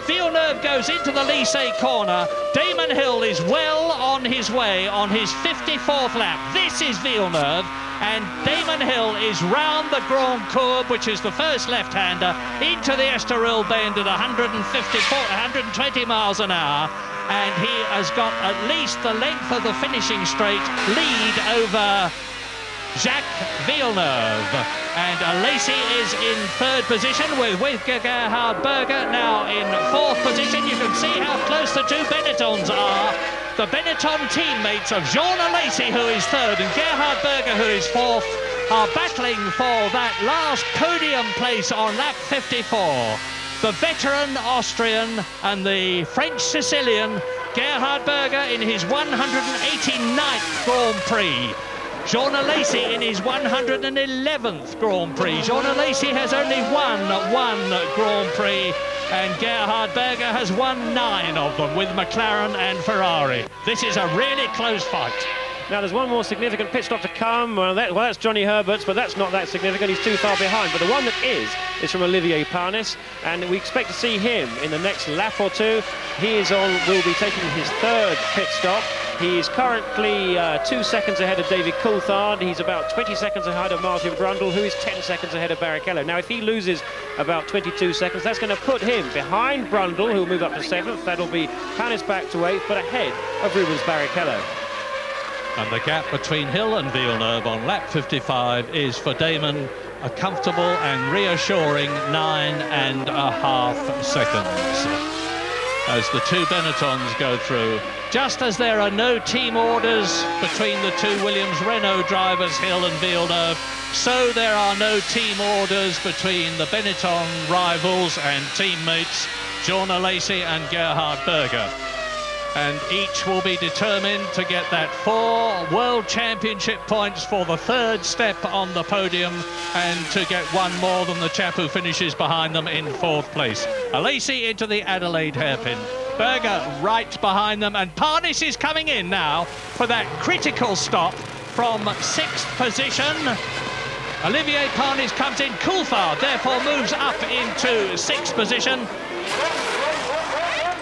Villeneuve goes into the Lycée corner. Damon Hill is well on his way on his 54th lap. This is Villeneuve, and Damon Hill is round the Grand Courbe, which is the first left-hander, into the Estoril bend at 120 miles an hour, and he has got at least the length of the finishing straight lead over Jacques Villeneuve. And Alesi is in third position with Gerhard Berger now in fourth position. You can see how close the two Benettons are. The Benetton teammates of Jean Alesi, who is third, and Gerhard Berger, who is fourth, are battling for that last podium place on lap 54. The veteran Austrian and the French Sicilian, Gerhard Berger in his 189th Grand Prix. Jean Alesi in his 111th Grand Prix. Jean Alesi has only won one Grand Prix, and Gerhard Berger has won 9 of them with McLaren and Ferrari. This is a really close fight. Now there's one more significant pit stop to come. Well, that's Johnny Herbert's, but that's not that significant. He's too far behind. But the one that is from Olivier Panis, and we expect to see him in the next lap or two. He will be taking his third pit stop. He is currently 2 seconds ahead of David Coulthard. He's about 20 seconds ahead of Martin Brundle, who is 10 seconds ahead of Barrichello. Now, if he loses about 22 seconds, that's going to put him behind Brundle, who'll move up to 7th. That'll be Panis back to 8th, but ahead of Rubens Barrichello. And the gap between Hill and Villeneuve on lap 55 is for Damon a comfortable and reassuring 9.5 seconds. As the two Benettons go through. Just as there are no team orders between the two Williams-Renault drivers, Hill and Villeneuve, so there are no team orders between the Benetton rivals and teammates, Jean Alesi and Gerhard Berger. And each will be determined to get that 4 World Championship points for the third step on the podium, and to get one more than the chap who finishes behind them in 4th place. Alesi into the Adelaide hairpin. Berger right behind them, and Panis is coming in now for that critical stop from 6th position. Olivier Panis comes in. Coulthard therefore moves up into 6th position.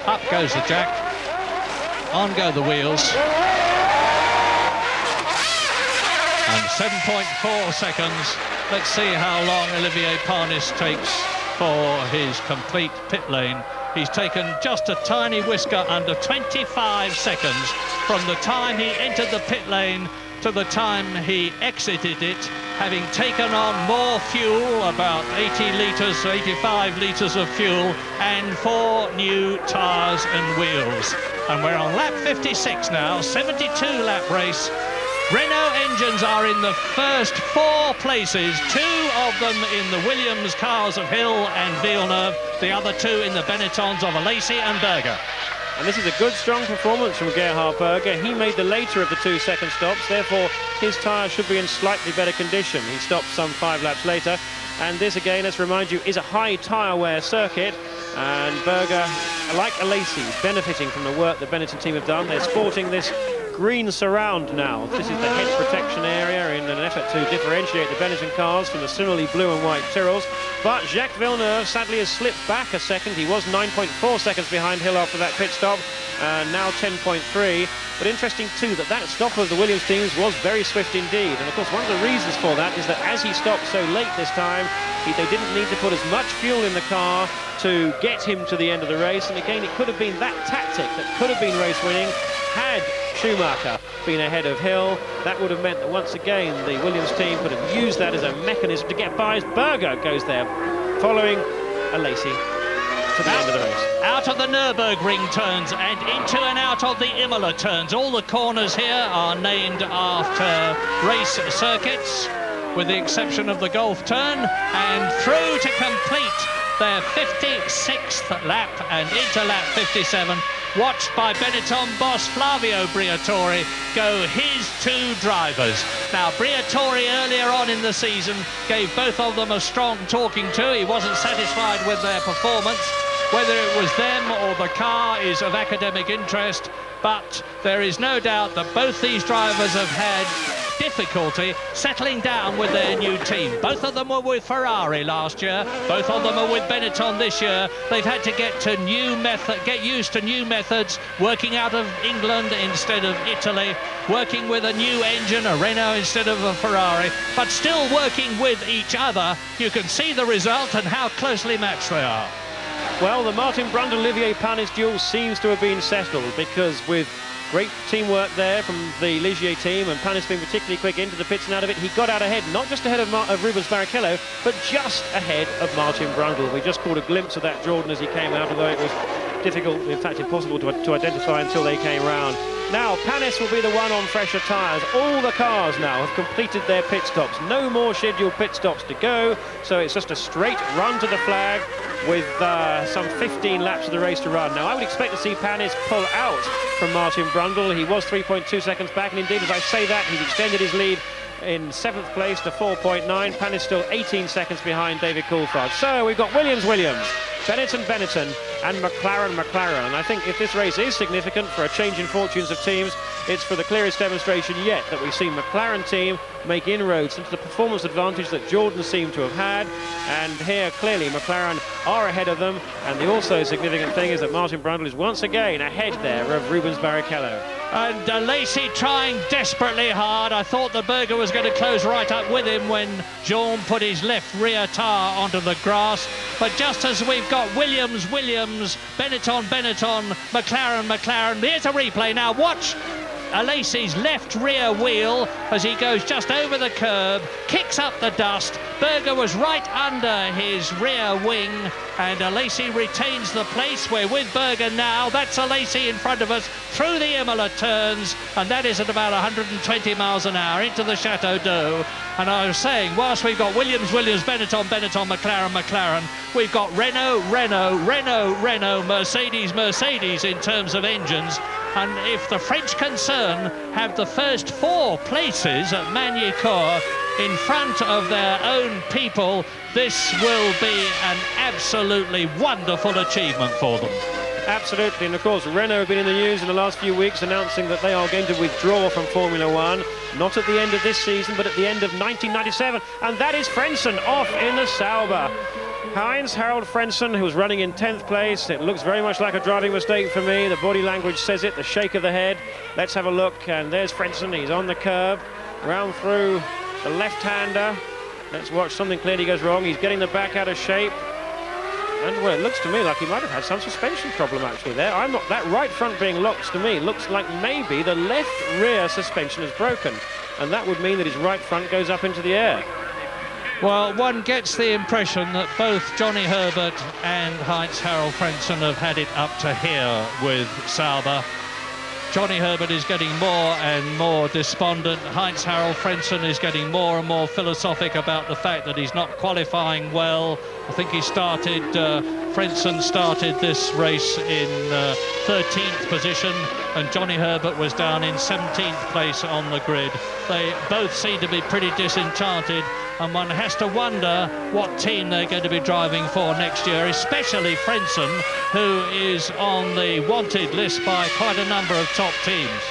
Up goes the jack. On go the wheels. And 7.4 seconds. Let's see how long Olivier Panis takes for his complete pit lane. He's taken just a tiny whisker under 25 seconds from the time he entered the pit lane to the time he exited it, having taken on more fuel, about 80 litres, 85 litres of fuel, and 4 new tyres and wheels. And we're on lap 56 now, 72-lap race. Renault engines are in the first 4 places, 2 of them in the Williams cars of Hill and Villeneuve, the other 2 in the Benettons of Alesi and Berger. And this is a good, strong performance from Gerhard Berger. He made the later of the 2 second stops, therefore his tyres should be in slightly better condition. He stopped some 5 laps later. And this, again, let's remind you, is a high tyre wear circuit. And Berger, like Alesi, benefiting from the work the Benetton team have done. They're sporting this green surround now. This is the head protection area in an effort to differentiate the Benetton cars from the similarly blue and white Tyrrells. But Jacques Villeneuve sadly has slipped back a second. He was 9.4 seconds behind Hill after that pit stop, and now 10.3. But interesting too that stop of the Williams teams was very swift indeed. And of course one of the reasons for that is that as he stopped so late this time, they didn't need to put as much fuel in the car to get him to the end of the race. And again, it could have been that tactic that could have been race winning had Schumacher been ahead of Hill, that would have meant that once again the Williams team could have used that as a mechanism to get by as Berger goes there, following Alesi to the end of the race. Out of the Nürburgring turns and into and out of the Imola turns. All the corners here are named after race circuits, with the exception of the Golf turn, and through to complete their 56th lap and into lap 57, watched by Benetton boss Flavio Briatore go his two drivers. Now, Briatore earlier on in the season gave both of them a strong talking to. He wasn't satisfied with their performance. Whether it was them or the car is of academic interest, but there is no doubt that both these drivers have had difficulty settling down with their new team. Both of them were with Ferrari last year. Both of them are with Benetton this year. They've had to get used to new methods, working out of England instead of Italy, working with a new engine, a Renault instead of a Ferrari, but still working with each other. You can see the result and how closely matched they are. Well, the Martin Brundle-Olivier Panis duel seems to have been settled, because with great teamwork there from the Ligier team, and Panis being particularly quick into the pits and out of it, he got out ahead, not just ahead of Rubens Barrichello, but just ahead of Martin Brundle. We just caught a glimpse of that Jordan as he came out, although it was difficult, in fact impossible to identify until they came round. Now, Panis will be the one on fresher tyres. All the cars now have completed their pit stops. No more scheduled pit stops to go, so it's just a straight run to the flag with some 15 laps of the race to run. Now, I would expect to see Panis pull out from Martin Brundle. He was 3.2 seconds back, and indeed, as I say that, he's extended his lead in 7th place to 4.9. Panis still 18 seconds behind David Coulthard. So we've got Williams, Benetton, and McLaren. And I think if this race is significant for a change in fortunes of teams, it's for the clearest demonstration yet that we've seen McLaren team make inroads into the performance advantage that Jordan seemed to have had. And here, clearly, McLaren are ahead of them. And the also significant thing is that Martin Brundle is once again ahead there of Rubens Barrichello. And Alesi trying desperately hard. I thought the Berger was going to close right up with him when Jean put his left rear tyre onto the grass. But just as we've got Williams, Benetton, McLaren. Here's a replay now. Watch Alesi's left rear wheel as he goes just over the curb, kicks up the dust. Berger was right under his rear wing, and Alesi retains the place. We're with Berger now. That's Alesi in front of us through the Imola turns, and that is at about 120 miles an hour into the Chateau d'Eau. And I was saying, whilst we've got Williams, Benetton, McLaren, we've got Renault, Mercedes in terms of engines. And if the French concern have the first 4 places at Magny-Cours in front of their own people, this will be an absolutely wonderful achievement for them. Absolutely, and of course Renault have been in the news in the last few weeks announcing that they are going to withdraw from Formula One, not at the end of this season but at the end of 1997, and that is Frentzen off in the Sauber. Heinz-Harald Frentzen, who was running in 10th place. It looks very much like a driving mistake for me. The body language says it, the shake of the head. Let's have a look, and there's Frentzen. He's on the curb, round through the left-hander. Let's watch, something clearly goes wrong. He's getting the back out of shape. And well, it looks to me like he might have had some suspension problem actually there. That right front being locked to me looks like maybe the left rear suspension is broken. And that would mean that his right front goes up into the air. Well, one gets the impression that both Johnny Herbert and Heinz-Harald Frentzen have had it up to here with Sauber. Johnny Herbert is getting more and more despondent. Heinz-Harald Frentzen is getting more and more philosophic about the fact that he's not qualifying well. I think Frentzen started this race in 13th position, and Johnny Herbert was down in 17th place on the grid. They both seem to be pretty disenchanted, and one has to wonder what team they're going to be driving for next year, especially Frentzen, who is on the wanted list by quite a number of top teams.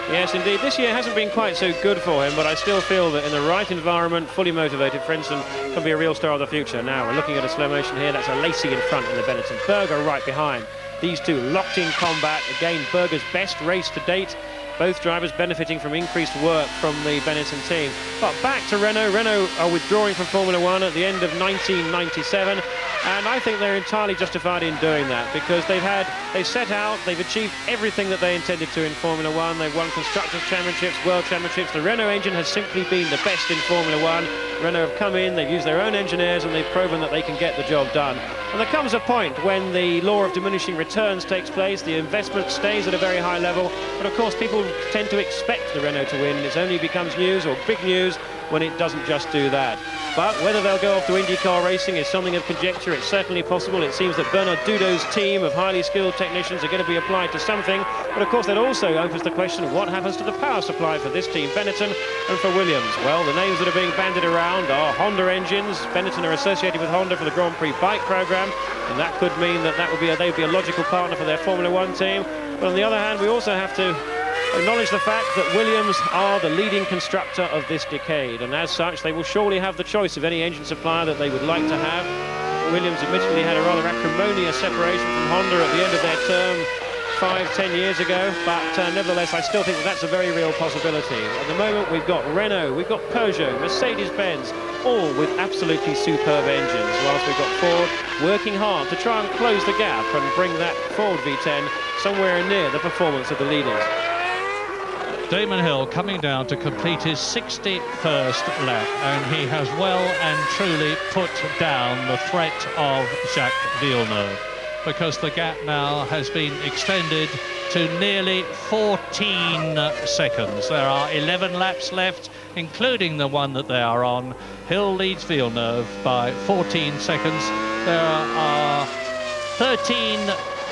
Yes, indeed. This year hasn't been quite so good for him, but I still feel that in the right environment, fully motivated, Frentzen can be a real star of the future. Now, we're looking at a slow motion here. That's Alesi in front in the Benetton. Berger right behind. These two locked in combat. Again, Berger's best race to date both drivers benefiting from increased work from the Benetton team. But back to Renault. Renault are withdrawing from Formula One at the end of 1997, and I think they're entirely justified in doing that, because they've set out, they've achieved everything that they intended to in Formula One. They've won Constructors' Championships, World Championships. The Renault engine has simply been the best in Formula One. Renault have come in, they've used their own engineers, and they've proven that they can get the job done. And there comes a point when the law of diminishing returns takes place, the investment stays at a very high level, but of course people tend to expect the Renault to win. It only becomes news, or big news, when it doesn't just do that. But whether they'll go off to IndyCar racing is something of conjecture. It's certainly possible. It seems that Bernard Dudo's team of highly skilled technicians are going to be applied to something, but of course that also opens the question of what happens to the power supply for this team, Benetton, and for Williams. Well, the names that are being bandied around are Honda engines. Benetton are associated with Honda for the Grand Prix bike program, and that could mean that they would be a logical partner for their Formula One team. But on the other hand, we also have to acknowledge the fact that Williams are the leading constructor of this decade, and as such they will surely have the choice of any engine supplier that they would like to have. Williams admittedly had a rather acrimonious separation from Honda at the end of their term 5-10 years ago, but nevertheless I still think that's a very real possibility. At the moment we've got Renault, we've got Peugeot, Mercedes-Benz, all with absolutely superb engines, whilst we've got Ford working hard to try and close the gap and bring that Ford V10 somewhere near the performance of the leaders. Damon Hill coming down to complete his 61st lap, and he has well and truly put down the threat of Jacques Villeneuve, because the gap now has been extended to nearly 14 seconds. There are 11 laps left, including the one that they are on. Hill leads Villeneuve by 14 seconds. There are 13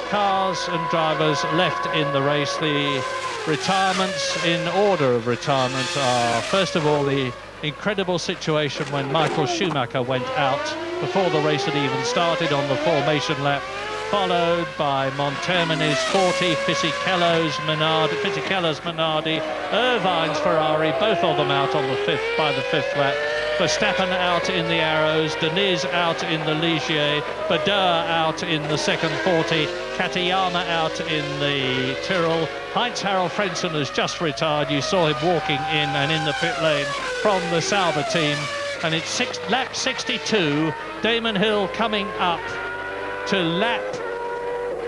cars and drivers left in the race. The retirements in order of retirement are, first of all, the incredible situation when Michael Schumacher went out before the race had even started on the formation lap, followed by Montermini's 40, Fisichella's Minardi, Irvine's Ferrari, both of them out on the by the fifth lap. Verstappen out in the Arrows, Deniz out in the Ligier, Bader out in the second 40, Katayama out in the Tyrrell. Heinz-Harald Frentzen has just retired. You saw him walking in and in the pit lane from the Sauber team. And it's lap 62, Damon Hill coming up to lap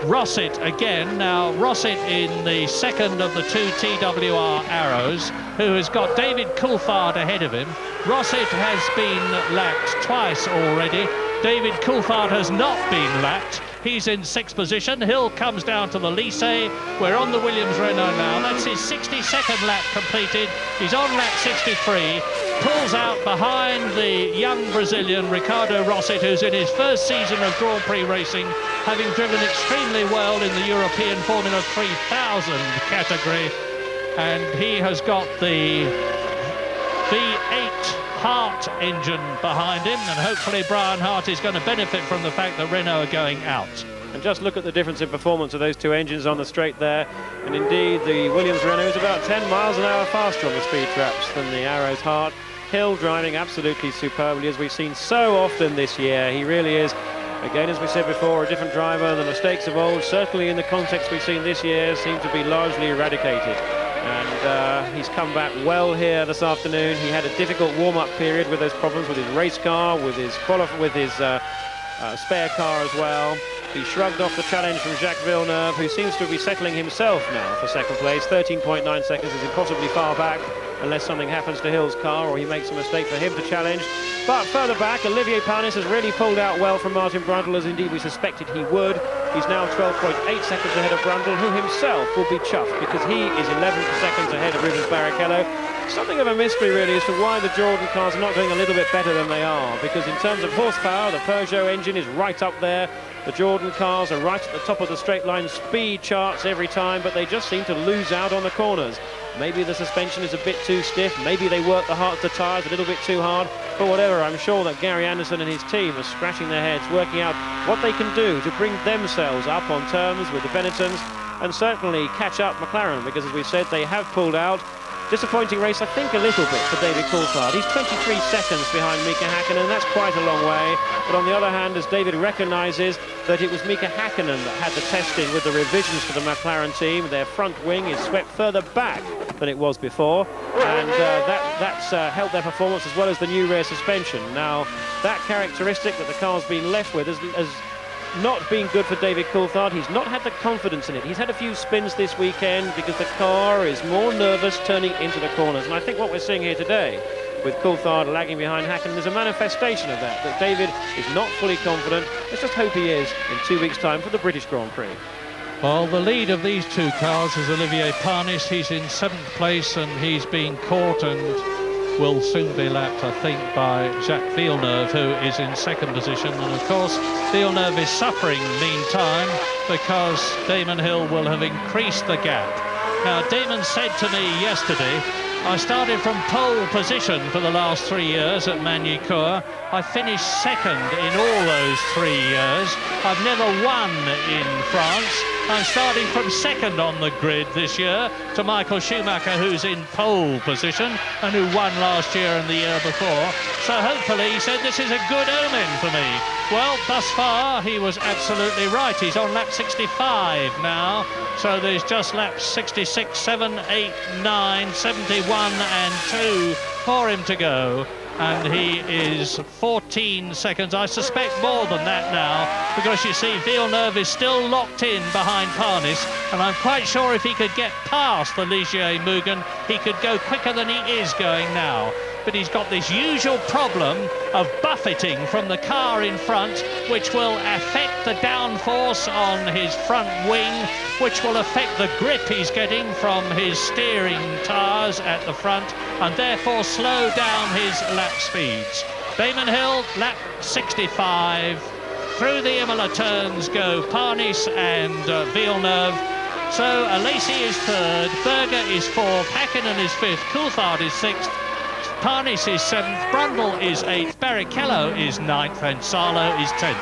Rosset again. Now Rosset in the second of the two TWR Arrows, who has got David Coulthard ahead of him. Rosset has been lapped twice already. David Coulthard has not been lapped. He's in sixth position. Hill comes down to the Lycée. We're on the Williams-Renault now. That's his 62nd lap completed. He's on lap 63. Pulls out behind the young Brazilian Ricardo Rosset, who's in his first season of Grand Prix racing, having driven extremely well in the European Formula 3000 category. And he has got the V8 Hart engine behind him, and hopefully Brian Hart is going to benefit from the fact that Renault are going out. And just look at the difference in performance of those two engines on the straight there. And indeed, the Williams-Renault is about 10 miles an hour faster on the speed traps than the Arrows Hart. Hill driving absolutely superbly, as we've seen so often this year. He really is, again, as we said before, a different driver. The mistakes of old, certainly in the context we've seen this year, seem to be largely eradicated. And he's come back well here this afternoon. He had a difficult warm-up period with those problems with his race car, with his spare car as well. He shrugged off the challenge from Jacques Villeneuve, who seems to be settling himself now for second place. 13.9 seconds is impossibly far back, unless something happens to Hill's car or he makes a mistake for him to challenge. But further back, Olivier Panis has really pulled out well from Martin Brundle, as indeed we suspected he would. He's now 12.8 seconds ahead of Brundle, who himself will be chuffed because he is 11 seconds ahead of Rubens Barrichello. Something of a mystery really as to why the Jordan cars are not doing a little bit better than they are, because in terms of horsepower, the Peugeot engine is right up there. The Jordan cars are right at the top of the straight line speed charts every time, but they just seem to lose out on the corners. Maybe the suspension is a bit too stiff, maybe they work the tyres a little bit too hard, but whatever, I'm sure that Gary Anderson and his team are scratching their heads, working out what they can do to bring themselves up on terms with the Benettons and certainly catch up McLaren, because as we said, they have pulled out. Disappointing race, I think, a little bit for David Coulthard. He's 23 seconds behind Mika Häkkinen, and that's quite a long way. But on the other hand, as David recognises that it was Mika Häkkinen that had the testing with the revisions for the McLaren team. Their front wing is swept further back than it was before, and that's helped their performance as well as the new rear suspension. Now, that characteristic that the car's been left with has not been good for David Coulthard. He's not had the confidence in it. He's had a few spins this weekend because the car is more nervous turning into the corners. And I think what we're seeing here today, with Coulthard lagging behind Häkkinen, there's a manifestation of that David is not fully confident. Let's just hope he is in 2 weeks' time for the British Grand Prix. Well, the lead of these two cars is Olivier Panis. He's in 7th place and he's been caught and will soon be lapped, I think, by Jacques Villeneuve, who is in 2nd position. And of course, Villeneuve is suffering meantime because Damon Hill will have increased the gap. Now, Damon said to me yesterday, I started from pole position for the last 3 years at Magny-Cours. I finished 2nd in all those 3 years. I've never won in France. I'm starting from 2nd on the grid this year to Michael Schumacher, who's in pole position and who won last year and the year before. So hopefully, he said, this is a good omen for me. Well, thus far, he was absolutely right. He's on lap 65 now. So there's just laps 66, 7, 8, 9, 71 and 2 for him to go. And he is 14 seconds, I suspect more than that now, because you see Villeneuve is still locked in behind Panis, and I'm quite sure if he could get past the Ligier-Mugen, he could go quicker than he is going now. But he's got this usual problem of buffeting from the car in front, which will affect the downforce on his front wing, which will affect the grip he's getting from his steering tyres at the front, and therefore slow down his lap speeds. Damon Hill, lap 65. Through the Imola turns go Panis and Villeneuve. So Alesi is 3rd, Berger is 4th, Häkkinen is 5th, Coulthard is 6th, Panis is 7th, Brundle is 8th, Barrichello is 9th, and Salo is 10th.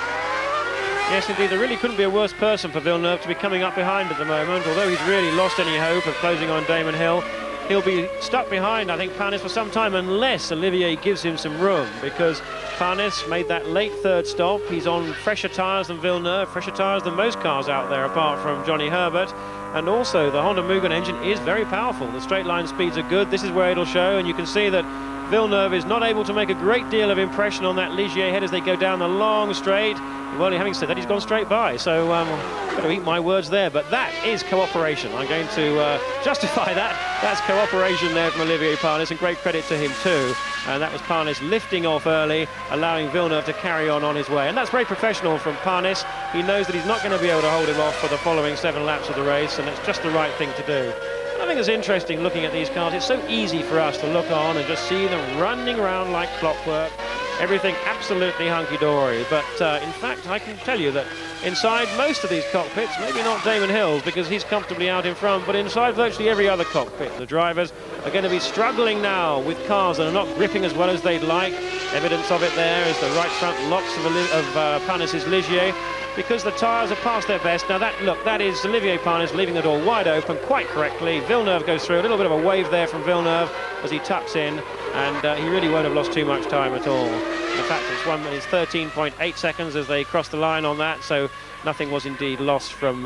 Yes, indeed, there really couldn't be a worse person for Villeneuve to be coming up behind at the moment. Although he's really lost any hope of closing on Damon Hill, he'll be stuck behind, I think, Panis for some time, unless Olivier gives him some room, because Panis made that late 3rd stop. He's on fresher tyres than Villeneuve, fresher tyres than most cars out there, apart from Johnny Herbert. And also, the Honda Mugen engine is very powerful. The straight line speeds are good. This is where it'll show, and you can see that Villeneuve is not able to make a great deal of impression on that Ligier head as they go down the long straight. Well, having said that, he's gone straight by, so I've got to eat my words there. But that is cooperation. I'm going to justify that. That's cooperation there from Olivier Panis, and great credit to him too. And that was Panis lifting off early, allowing Villeneuve to carry on his way. And that's very professional from Panis. He knows that he's not going to be able to hold him off for the following 7 laps of the race, and it's just the right thing to do. I think it's interesting looking at these cars. It's so easy for us to look on and just see them running around like clockwork. Everything absolutely hunky-dory. But in fact, I can tell you that inside most of these cockpits, maybe not Damon Hill's because he's comfortably out in front, but inside virtually every other cockpit, the drivers are going to be struggling now with cars that are not gripping as well as they'd like. Evidence of it there is the right front locks of Panis' Ligier, because the tyres are past their best. Now that is Olivier Panis leaving the door wide open quite correctly. Villeneuve goes through, a little bit of a wave there from Villeneuve as he tucks in, and he really won't have lost too much time at all. In fact, it's 13.8 seconds as they cross the line on that, so nothing was indeed lost from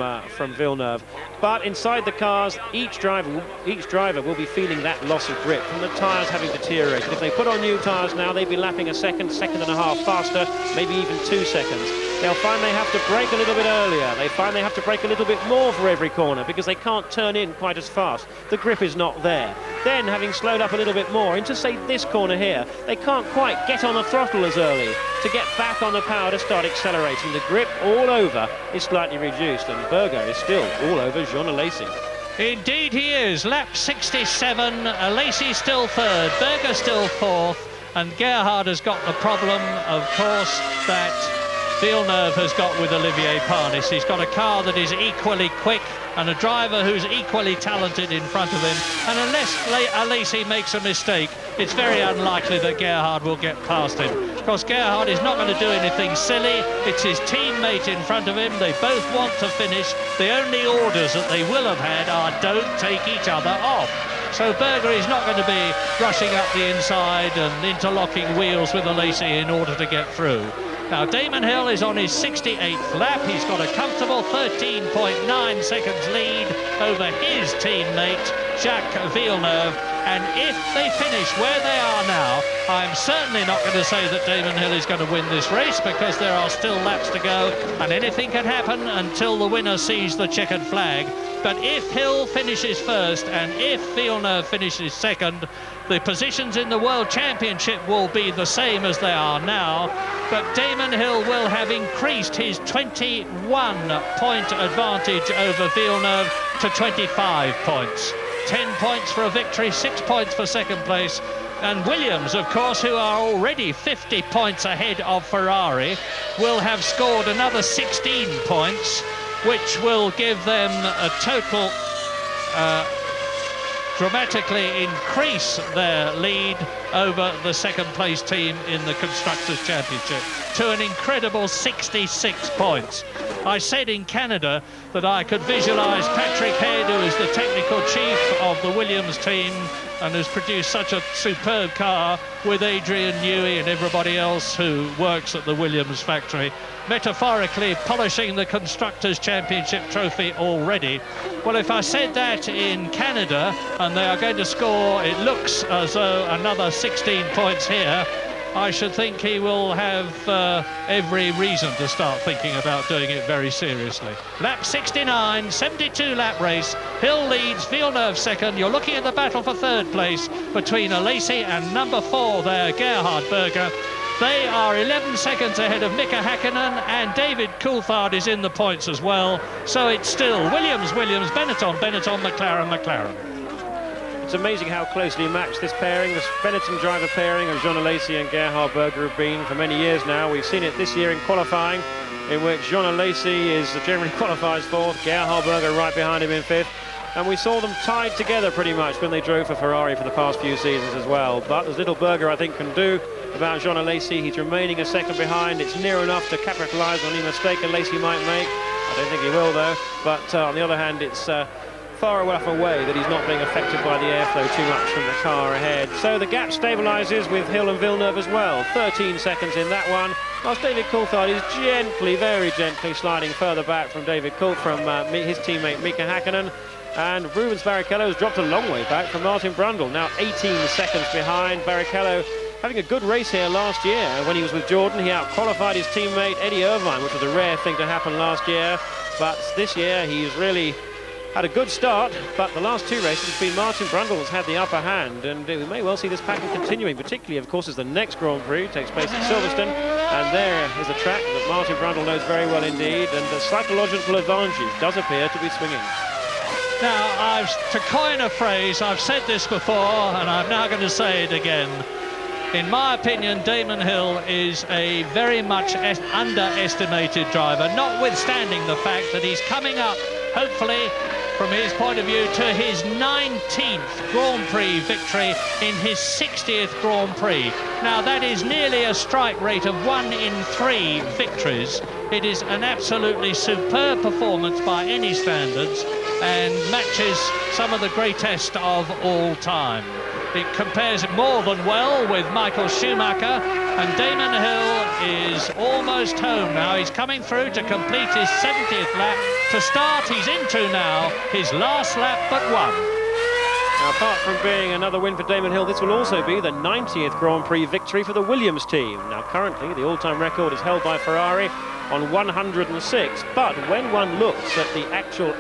Villeneuve. But inside the cars, each driver will be feeling that loss of grip from the tyres having deteriorated. If they put on new tyres now, they'd be lapping a second and a half faster, maybe even 2 seconds. They'll find they have to brake a little bit earlier. They find they have to brake a little bit more for every corner because they can't turn in quite as fast. The grip is not there. Then, having slowed up a little bit more into, say, this corner here, they can't quite get on the throttle as early to get back on the power to start accelerating. The grip all over is slightly reduced, and Berger is still all over Jean Alesi. Indeed he is. Lap 67, Alesi still 3rd, Berger still 4th, and Gerhard has got the problem, of course, that Villeneuve has got with Olivier Panis. He's got a car that is equally quick and a driver who's equally talented in front of him, and unless Alesi makes a mistake, it's very unlikely that Gerhard will get past him, because Gerhard is not going to do anything silly. It's his teammate in front of him. They both want to finish. The only orders that they will have had are don't take each other off. So Berger is not going to be rushing up the inside and interlocking wheels with Alesi in order to get through. Now Damon Hill is on his 68th lap. He's got a comfortable 13.9 seconds lead over his teammate Jacques Villeneuve, and if they finish where they are now, I'm certainly not going to say that Damon Hill is going to win this race, because there are still laps to go and anything can happen until the winner sees the checkered flag. But if Hill finishes first and if Villeneuve finishes second, the positions in the World Championship will be the same as they are now, but Damon Hill will have increased his 21-point advantage over Villeneuve to 25 points. 10 points for a victory, 6 points for second place. And Williams, of course, who are already 50 points ahead of Ferrari, will have scored another 16 points, which will give them a total, dramatically increase their lead over the second place team in the Constructors' Championship to an incredible 66 points. I said in Canada that I could visualise Patrick Head, who is the technical chief of the Williams team and has produced such a superb car, with Adrian Newey and everybody else who works at the Williams factory, metaphorically polishing the Constructors' Championship trophy already. Well, if I said that in Canada and they are going to score, it looks as though, another 16 points here, I should think he will have every reason to start thinking about doing it very seriously. Lap 69, 72-lap race. Hill leads, Villeneuve second. You're looking at the battle for third place between Alesi and number 4 there, Gerhard Berger. They are 11 seconds ahead of Mika Hakkinen, and David Coulthard is in the points as well. So it's still Williams, Benetton, McLaren. It's amazing how closely matched this pairing, this Benetton driver pairing of Jean Alesi and Gerhard Berger have been for many years now. We've seen it this year in qualifying, in which Jean Alesi is generally qualifies fourth, Gerhard Berger right behind him in fifth. And we saw them tied together pretty much when they drove for Ferrari for the past few seasons as well. But there's little Berger, I think, can do about Jean Alesi. He's remaining a second behind. It's near enough to capitalise on any mistake Alesi might make. I don't think he will, though. But on the other hand, it's far enough away that he's not being affected by the airflow too much from the car ahead. So the gap stabilises with Hill and Villeneuve as well. 13 seconds in that one, whilst David Coulthard is gently, very gently sliding further back from his teammate Mika Hakkinen. And Rubens Barrichello has dropped a long way back from Martin Brundle, now 18 seconds behind. Barrichello having a good race here last year. When he was with Jordan, he out-qualified his teammate Eddie Irvine, which was a rare thing to happen last year. But this year, he's really had a good start, but the last two races has been Martin Brundle has had the upper hand, and we may well see this pattern continuing, particularly, of course, as the next Grand Prix takes place at Silverstone, and there is a track that Martin Brundle knows very well indeed, and the psychological advantage does appear to be swinging. Now, to coin a phrase, I've said this before, and I'm now going to say it again. In my opinion, Damon Hill is a very much underestimated driver, notwithstanding the fact that he's coming up, hopefully, from his point of view, to his 19th Grand Prix victory in his 60th Grand Prix. Now, that is nearly a strike rate of 1 in 3 victories. It is an absolutely superb performance by any standards and matches some of the greatest of all time. It compares more than well with Michael Schumacher, and Damon Hill is almost home now. He's coming through to complete his 70th lap. To start, he's into now his last lap but one. Now, apart from being another win for Damon Hill, this will also be the 90th Grand Prix victory for the Williams team. Now, currently, the all-time record is held by Ferrari on 106, but when one looks at the actual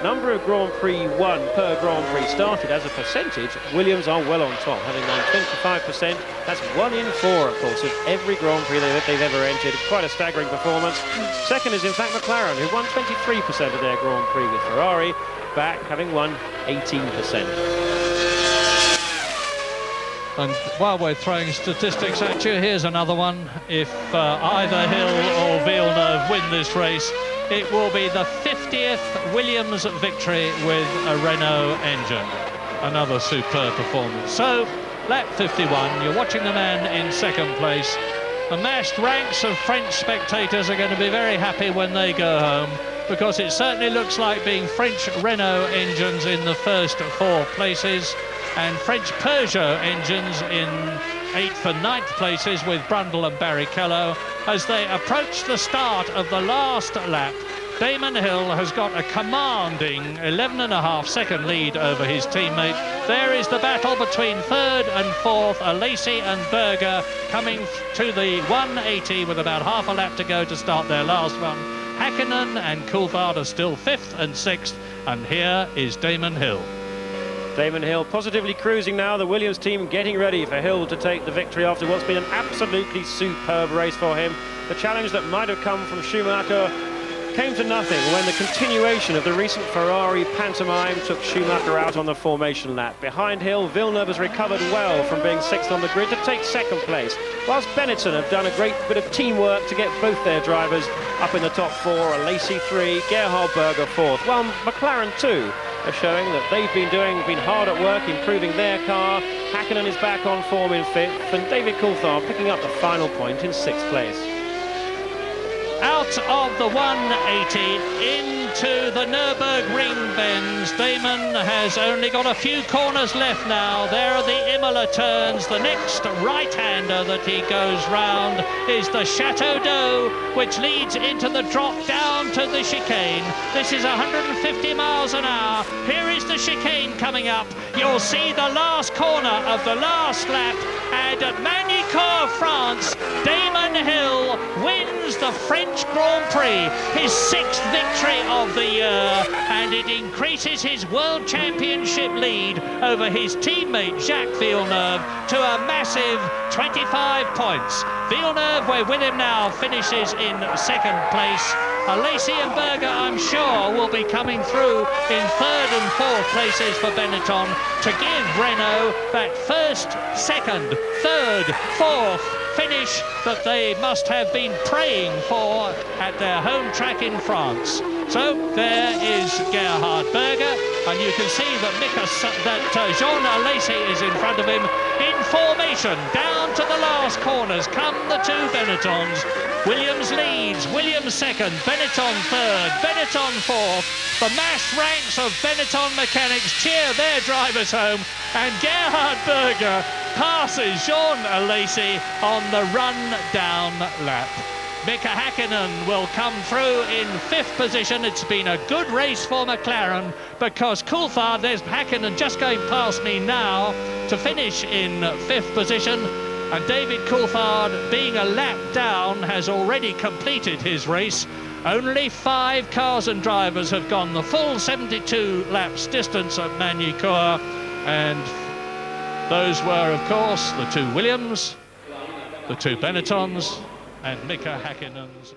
number of Grand Prix won per Grand Prix started as a percentage, Williams are well on top, having won 25%. That's 1 in 4, of course, of every Grand Prix they've ever entered. Quite a staggering performance. Second is, in fact, McLaren, who won 23% of their Grand Prix, with Ferrari back having won 18%. And while we're throwing statistics at you, here's another one. If either Hill or Villeneuve win this race, it will be the 50th Williams victory with a Renault engine. Another superb performance. So, lap 51, you're watching the man in second place. The massed ranks of French spectators are going to be very happy when they go home, because it certainly looks like being French Renault engines in the first 4 places. and French Peugeot engines in 8th and 9th places with Brundle and Barrichello. As they approach the start of the last lap, Damon Hill has got a commanding 11.5-second lead over his teammate. There is the battle between 3rd and 4th, Alesi and Berger, coming to the 180 with about half a lap to go to start their last one. Hakkinen and Coulthard are still 5th and 6th, and here is Damon Hill. Damon Hill positively cruising now, the Williams team getting ready for Hill to take the victory after what's been an absolutely superb race for him. The challenge that might have come from Schumacher came to nothing when the continuation of the recent Ferrari pantomime took Schumacher out on the formation lap. Behind Hill, Villeneuve has recovered well from being 6th on the grid to take 2nd place, whilst Benetton have done a great bit of teamwork to get both their drivers up in the top 4, Alesi 3, Gerhard Berger 4th, while McLaren 2 are showing that they've been hard at work improving their car. Hakkinen is back on form in 5th, and David Coulthard picking up the final point in 6th place. Out of the 180 into the Nürburgring bends. Damon has only got a few corners left now. There are the Imola turns. The next right-hander that he goes round is the Chateau d'Eau, which leads into the drop down to the chicane. This is 150 miles an hour. Here is the chicane coming up. You'll see the last corner of the last lap, and at Magny-Cours, France, Damon Hill wins the French Grand Prix, his 6th victory of the year, and it increases his World Championship lead over his teammate Jacques Villeneuve to a massive 25 points. Villeneuve, we're with him now, finishes in 2nd place. Alesi and Berger, I'm sure, will be coming through in 3rd and 4th places for Benetton to give Renault that 1st, 2nd, 3rd, 4th finish that they must have been praying for at their home track in France. So there is Gerhard Berger, and you can see that Jean Alesi is in front of him in formation. Down to the last corners come the 2 Benettons. Williams leads, Williams 2nd, Benetton 3rd, Benetton 4th. The mass ranks of Benetton mechanics cheer their drivers home, and Gerhard Berger passes Jean Alesi on the run-down lap. Mika Hakkinen will come through in 5th position. It's been a good race for McLaren because Coulthard, there's Hakkinen just going past me now to finish in 5th position. And David Coulthard, being a lap down, has already completed his race. Only 5 cars and drivers have gone the full 72 laps distance at Magny-Cours, and those were, of course, the 2 Williams, the 2 Benettons, and Mika Hakkinen's